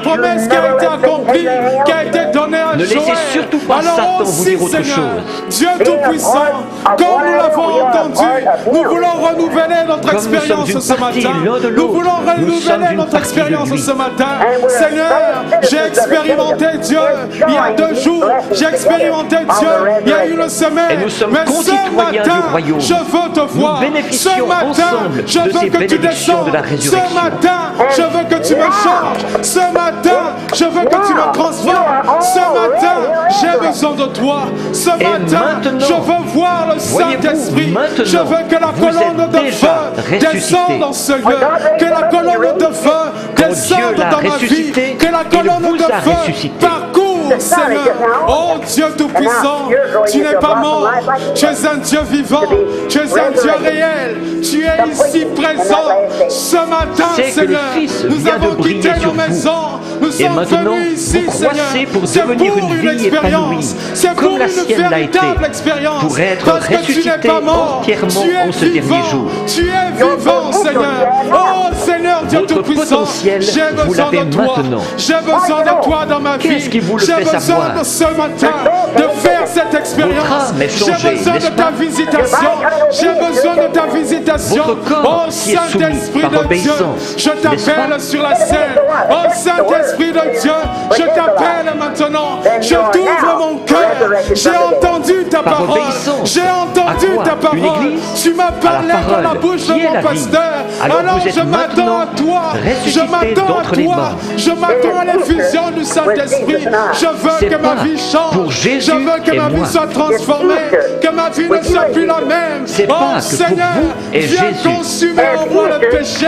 promesse qui a été accomplie, qui a été donnée à Ne laissez Joël. surtout pas Alors Satan vous aussi, dire autre Seigneur, chose. Dieu Tout-Puissant, comme nous l'avons entendu, nous voulons renouveler notre Comme nous sommes expérience une ce partie matin. l'un de Nous l'autre, voulons nous sommes renouveler une notre partie de expérience lui. ce matin. Seigneur, j'ai expérimenté Dieu il y a 2 jours. J'ai expérimenté Dieu il y a 1 semaine. Et nous sommes Mais ce concitoyens matin, du royaume. je veux te voir. Nous bénéficions Ce matin, ensemble je de veux ces que tu bénédictions descendes. de la Ce résurrection. matin, je veux que tu me changes. Ce matin, je veux que tu me transformes. Ce matin, j'ai besoin de toi. Ce matin, maintenant, je veux voir le voyez-vous, Saint-Esprit. maintenant, Je veux que la vous colonne êtes de déjà feu descende ressuscité. dans ce lieu. Que la colonne de feu descende Dieu l'a dans ma vie. ressuscité, Que la il colonne vous de a feu ressuscité. parcourt, Seigneur. Oh Dieu Tout-Puissant, tu n'es pas mort. Tu es un Dieu vivant. Tu es un Dieu réel. Tu es ici présent. Ce matin, C'est que le Seigneur, Fils nous vient de avons briller quitté sur nos vous. maisons. Nous Et sommes maintenant, venus ici, vous Seigneur. croissez pour C'est devenir pour une vie expérience. épanouie, C'est comme pour la une sienne l'a été, véritable expérience. pour être Parce que tu n'es ressuscité pas mort. entièrement Tu es en ce dernier vivant. jour. Tu es vivant, Seigneur. Oh Seigneur Dieu Votre Tout-Puissant, potentiel, j'ai vous besoin l'avez de toi. maintenant. J'ai besoin de toi dans ma vie. Qu'est-ce qui vous le J'ai fait besoin savoir? de ce matin de faire cette expérience. Votre âme est changée, J'ai besoin n'est-ce de ta pas? visitation. J'ai besoin de ta visitation. Votre corps Oh qui est soumis Saint-Esprit par de Dieu, obéissance, je n'est-ce t'appelle pas? sur la scène. Oh Saint-Esprit de Dieu, je t'appelle maintenant. Je t'ouvre mon cœur. J'ai entendu ta Par parole. obéissance. J'ai entendu À quoi? ta parole. Une église? Tu m'as parlé À la dans la parole, bouche de qui est mon la vie. pasteur. Alors vous êtes je m'attends à toi. ressuscité Je m'attends à d'entre les toi. morts. Je m'attends à l'effusion du Saint-Esprit. Je veux C'est que ma pas vie change. pour Jésus Je veux que et ma vie moi. soit transformée. Que ma vie ne soit plus la même. C'est Oh pas que pour Seigneur, vous et viens Jésus. consumer en moi le péché.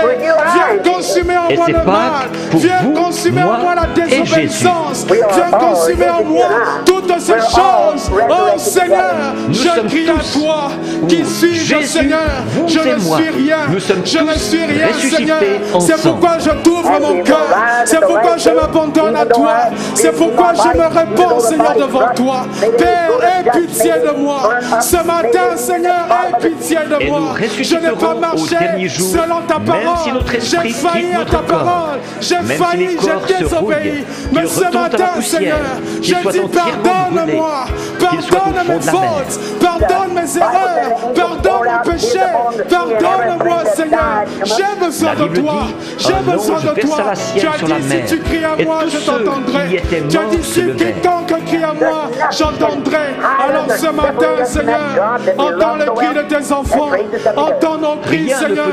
Viens consumer en Et moi c'est le pas mal. pour Viens vous, consumer en moi moi la et désobéissance. Viens consumer en moi toutes ces choses choses. Oh Seigneur, je crie à toi qui suis-je, Seigneur. Je ne suis rien. Je ne suis rien, Seigneur. C'est pourquoi je t'ouvre mon cœur. C'est pourquoi je m'abandonne à toi. C'est pourquoi je me répands, Seigneur, devant toi. Père, aie pitié de moi. Ce matin, Seigneur, aie pitié de moi. Je n'ai pas marché selon ta parole. J'ai failli à ta parole. J'ai failli, j'ai désobéi. Mais ce matin, Seigneur, je dis pardonne-moi. Pardonne mes fautes. Pardonne mes erreurs. Pardonne mes péchés. Pardonne-moi, Seigneur. J'ai besoin de toi. J'ai besoin de toi. Tu as dit si tu cries à moi, je t'entendrai. Tu as dit si quiconque crie à moi, j'entendrai. Alors ce matin, Seigneur, entends les cris de tes enfants. Entends nos cris, Seigneur.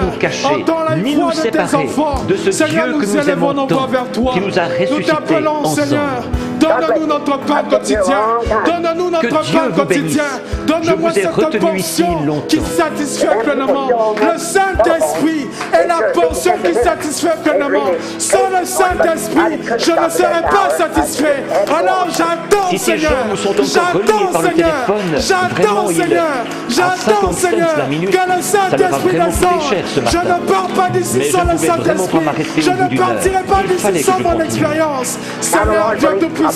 Entends la voix de tes enfants. Seigneur, nous élevons nos voix vers toi. Nous t'appelons, Seigneur. Donne-nous notre pain quotidien. Donne-nous notre pain quotidien. Donne-moi cette portion qui satisfait pleinement. Le Saint-Esprit est la portion qui satisfait pleinement. Sans le Saint-Esprit, je ne serai pas satisfait. Alors j'attends, Seigneur. J'attends, Seigneur. J'attends, Seigneur. J'attends, Seigneur, que le Saint-Esprit descende. Je ne pars pas d'ici sans le Saint-Esprit. Je ne partirai pas d'ici sans mon expérience. Seigneur, Dieu Tout-Puissant,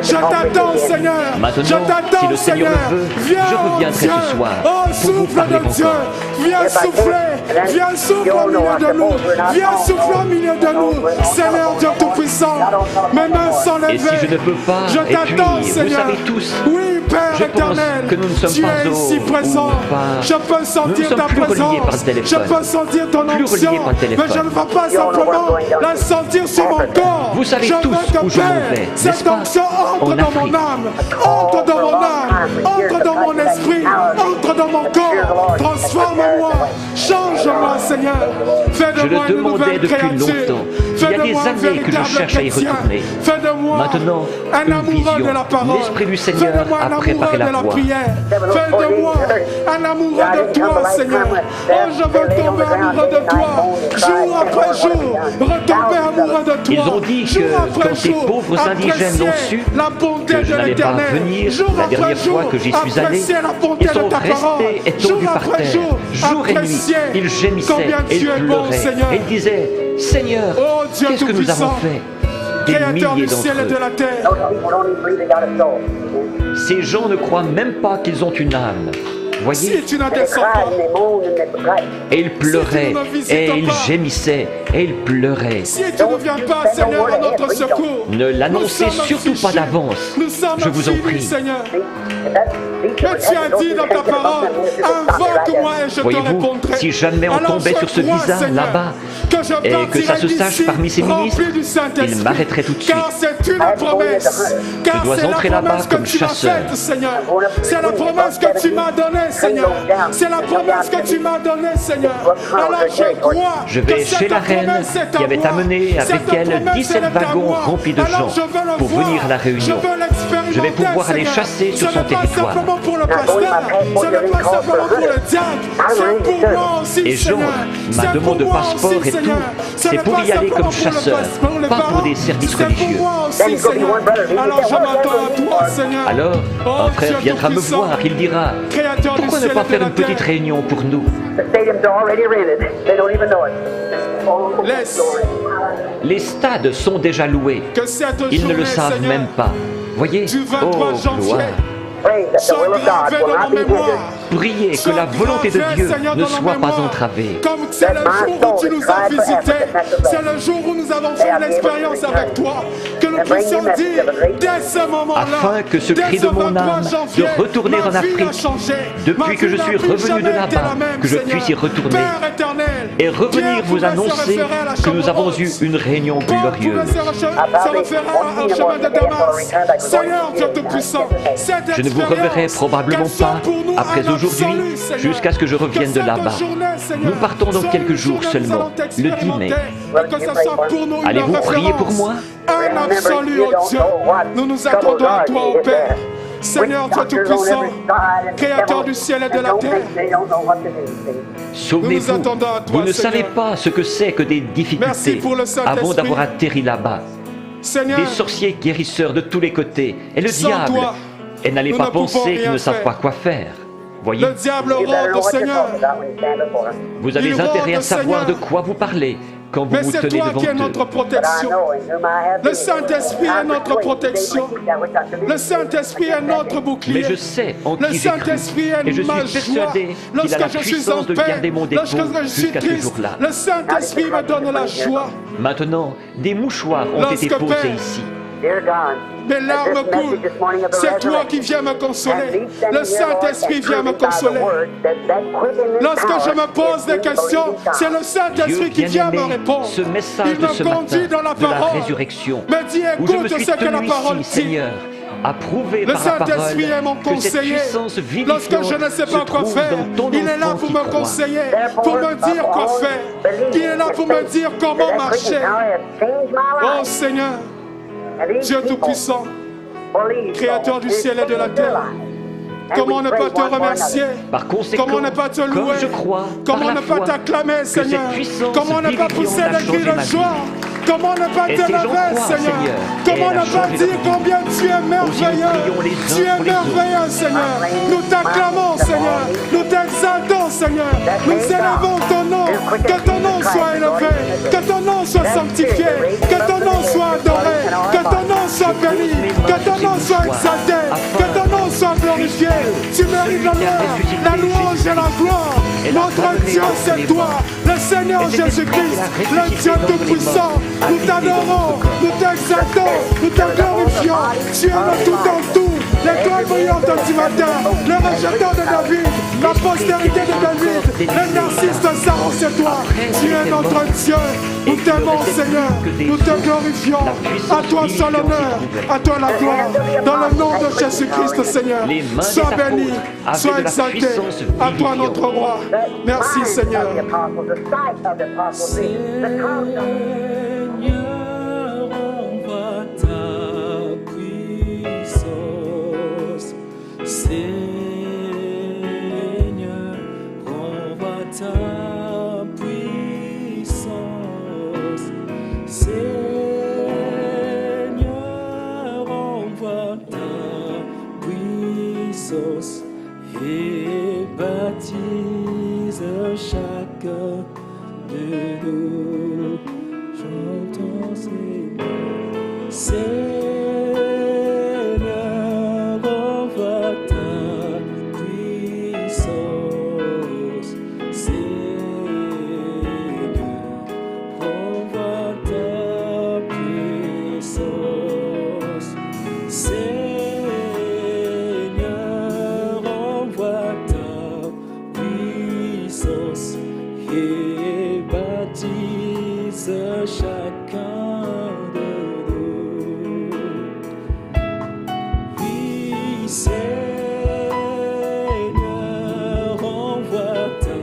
je t'attends, Seigneur. Je t'attends, Seigneur. Viens, viens. Oh, souffle de Dieu. Viens souffler. Viens souffler au milieu de nous. Viens souffler au milieu de nous. Seigneur, Dieu Tout-Puissant, mes mains sont levées. Et si je ne peux pas, je t'attends, Seigneur. Vous savez tous, oui, Père éternel, que nous ne sommes tu pas es ici présent. Je peux sentir ta présence. Je peux sentir ton onction. Mais je ne veux pas simplement la sentir sur mon corps. Vous savez tous où je m'en vais, cette onction entre dans mon âme, entre dans mon âme, entre dans mon esprit, entre dans mon corps. Transforme-moi, change-moi, Seigneur. Fais de moi une nouvelle créature. Fais de moi un véritable chrétien. Fais de moi un amoureux de la parole. L'Esprit du Seigneur Fais de moi un amoureux de la prière. Fais de moi un amoureux de toi, Seigneur. Oh, je veux tomber amoureux de toi, jour après jour. Retomber amoureux de toi. Ils ont dit que quand ces pauvres indigènes l'ont su, que je n'allais pas venir la dernière fois que j'y suis allé, ils sont restés étendus par terre, jour et nuit. Ils gémissaient et ils pleuraient. Et ils disaient, Seigneur, qu'est-ce que nous avons fait? Des milliers d'entre eux. Ces gens ne croient même pas qu'ils ont une âme. Voyez, si tu ne descends pas, et ils pleuraient, et ils gémissaient, et ils pleuraient. Si tu ne viens pas, Seigneur, à notre secours, ne l'annoncez surtout pas d'avance. Je vous en prie. Seigneur. Mais tu as dit dans ta parole, invoque-moi et je te répondrai. Si jamais on tombait sur ce visa là-bas, et que ça se sache parmi ces ministres, ils m'arrêteraient tout de suite. Car c'est une promesse. Je dois entrer là-bas comme chasseur. C'est la promesse que tu m'as donnée, Seigneur. C'est la promesse que tu m'as donnée, Seigneur. Alors je crois. Je vais chez la reine qui avait amené avec elle 17 wagons remplis de gens pour venir à la réunion. Je vais pouvoir aller chasser sur son territoire. Pour le pasteur, ce n'est pas simplement pour le diable, c'est pour moi aussi, et Jean m'a demandé de passeport et tout. C'est pour y aller comme chasseur, pas pour des services religieux. Alors je m'attends à toi, Seigneur. Alors, un frère viendra me voir, il dira, pourquoi ne pas faire une petite réunion pour nous? Les stades sont déjà loués. Ils ne le savent même pas. Voyez, oh gloire. Priez que la volonté de Dieu ne soit pas entravée. Comme c'est le jour où tu nous as visités, c'est le jour où nous avons fait l'expérience avec toi, que nous puissions dire dès ce moment-là, afin que ce cri de mon âme de retourner en Afrique, depuis que je suis revenu de là-bas, que je puisse y retourner et revenir vous annoncer que nous avons eu une réunion glorieuse. Je ne vous reverrai probablement pas après aujourd'hui, jusqu'à ce que je revienne de là-bas. Nous partons dans quelques jours seulement, le 10 mai. Allez-vous prier pour moi? Un absolu, oh Dieu, nous nous attendons à toi, ô Père. Seigneur Dieu Tout-Puissant, Créateur du ciel et de la terre. Souvenez-vous, vous ne savez pas ce que c'est que des difficultés avant d'avoir atterri là-bas. Des sorciers guérisseurs de tous les côtés, et le diable Et n'allez pas penser qu'ils ne savent pas quoi faire. Voyez, Le diable rôde, Seigneur. vous avez il intérêt à rôde, savoir Seigneur. de quoi vous parlez quand vous Mais vous c'est tenez toi devant qui es eux. notre protection. Le Saint-Esprit est notre protection. Le Saint-Esprit est notre Mais bouclier. je sais en Le qui j'ai cru. Saint-Esprit est Et je suis ma joie. persuadé qu'il a Lorsque la je suis en puissance de paix, garder mon dépôt lorsque je suis jusqu'à ce triste, jour-là. le Saint-Esprit me donne la joie. Maintenant, des mouchoirs ont Lorsque été posés Père, ici. Mes larmes coulent. C'est toi qui viens me consoler. Le Saint-Esprit vient me consoler. Lorsque je me pose des questions, c'est le Saint-Esprit qui vient me bien-aimé, répondre. ce message Il de me ce conduit matin dans la de la parole. résurrection, Me dit, où je me écoute suis ce que la tenu parole ici, dit. Seigneur, approuvé Le par la parole, Saint-Esprit est mon que cette conseiller. puissance Lorsque vivifiante je ne sais se pas quoi trouve faire, dans ton il est là enfant pour qui me croit. conseiller, pour me dire quoi faire. Il est là pour me dire comment marcher. Oh Seigneur, Dieu Tout-Puissant, Créateur du ciel et de la terre, comment ne pas te remercier? Par conséquent, Comment ne pas te comme louer? je crois, Comment par ne la pas foi, t'acclamer, cette Seigneur? puissance Comment ne pas pousser vivifiante a des cris changé de ma joie? vie. Comment ne pas Et te ces gens lever, croient, Seigneur? Seigneur, Comment et elle a ne pas changé dire leur vie. combien tu es merveilleux? prions les uns Tu es pour les autres. merveilleux, Seigneur. Nous t'acclamons, Seigneur. Nous t'exaltons, Seigneur. Nous élevons ton nom. Que ton nom soit élevé. Que ton nom soit sanctifié. Que ton nom soit adoré. Que ton nom soit béni. Que ton nom soit exalté. Que ton nom soit glorifié. Tu mérites l'honneur, la louange et la gloire. Notre Dieu, c'est toi, le Seigneur Jésus-Christ, le Dieu Tout-Puissant. Nous t'adorons, nous t'exaltons, nous te glorifions. Tu es le tout en tout, l'étoile brillante du matin, le rejeton de David, la postérité de David, le narcisse de Saron, c'est toi. Tu es notre Dieu. Nous t'aimons, Seigneur. Nous te glorifions. À toi soit l'honneur, à toi la gloire. Dans le nom de Jésus-Christ, Seigneur. Sois béni, sois exalté. À toi notre roi. Merci, Seigneur. Seigneur, envoie ta puissance. Seigneur, envoie ta puissance. Seigneur, envoie ta puissance et baptise chacun de nous. J'entends Seigneur. Seigneur, envoie ta puissance. Seigneur, envoie ta puissance. Seigneur, envoie ta puissance et baptise chacun de nous. Oui, Seigneur, envoie ta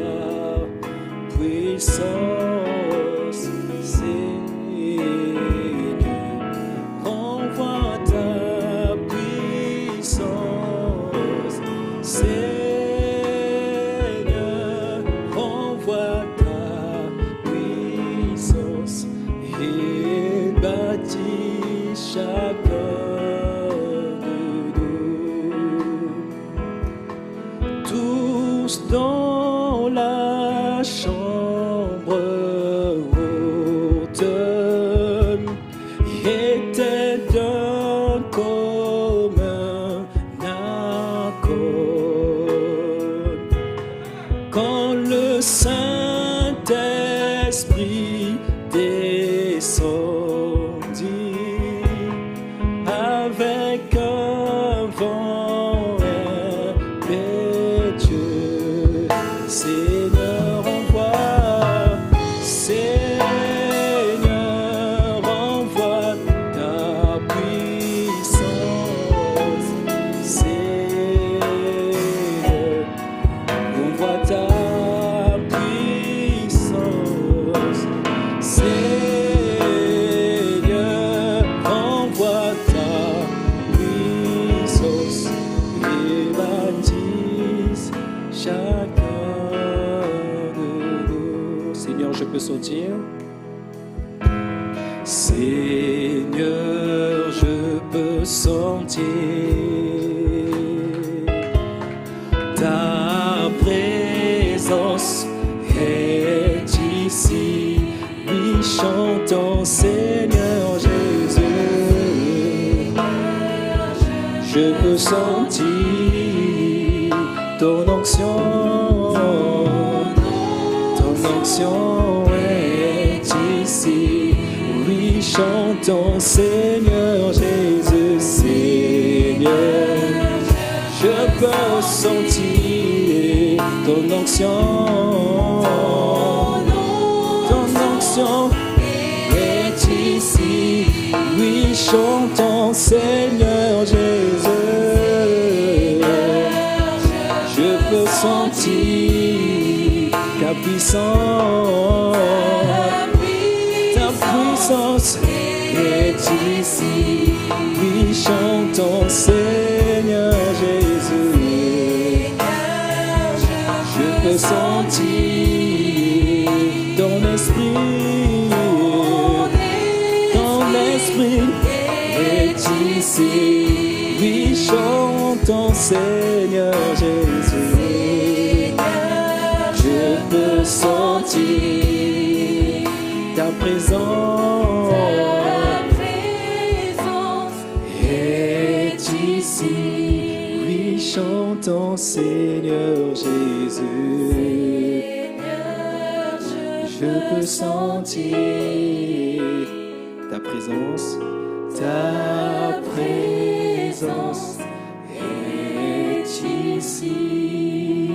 puissance. Seigneur, envoie ta puissance. Seigneur, envoie ta puissance et bâtis chacun de nous. Tous dans la chambre haute étaient d'un commun accord. Quand le Saint-Esprit descendit avec un vent impétueux, Seigneur, envoie, Seigneur, envoie ta puissance. Seigneur, envoie ta puissance. Seigneur, envoie ta puissance et baptise chacun de nous. Seigneur, je peux sentir. Seigneur, je peux sentir chantons Seigneur Jésus. Je peux sentir ton onction est ici. Oui, chantons Seigneur Jésus, Seigneur. Je peux sentir ton onction est ici. Oui, chantons Seigneur Jésus. Je peux sentir ta puissance est ici. Oui, chantons Seigneur Jésus. Je peux sentir ton esprit est ici. Oui, chantons Seigneur Jésus. Je peux sentir ta présence est ici. Oui, chantons Seigneur Jésus. Je peux sentir ta présence est ici.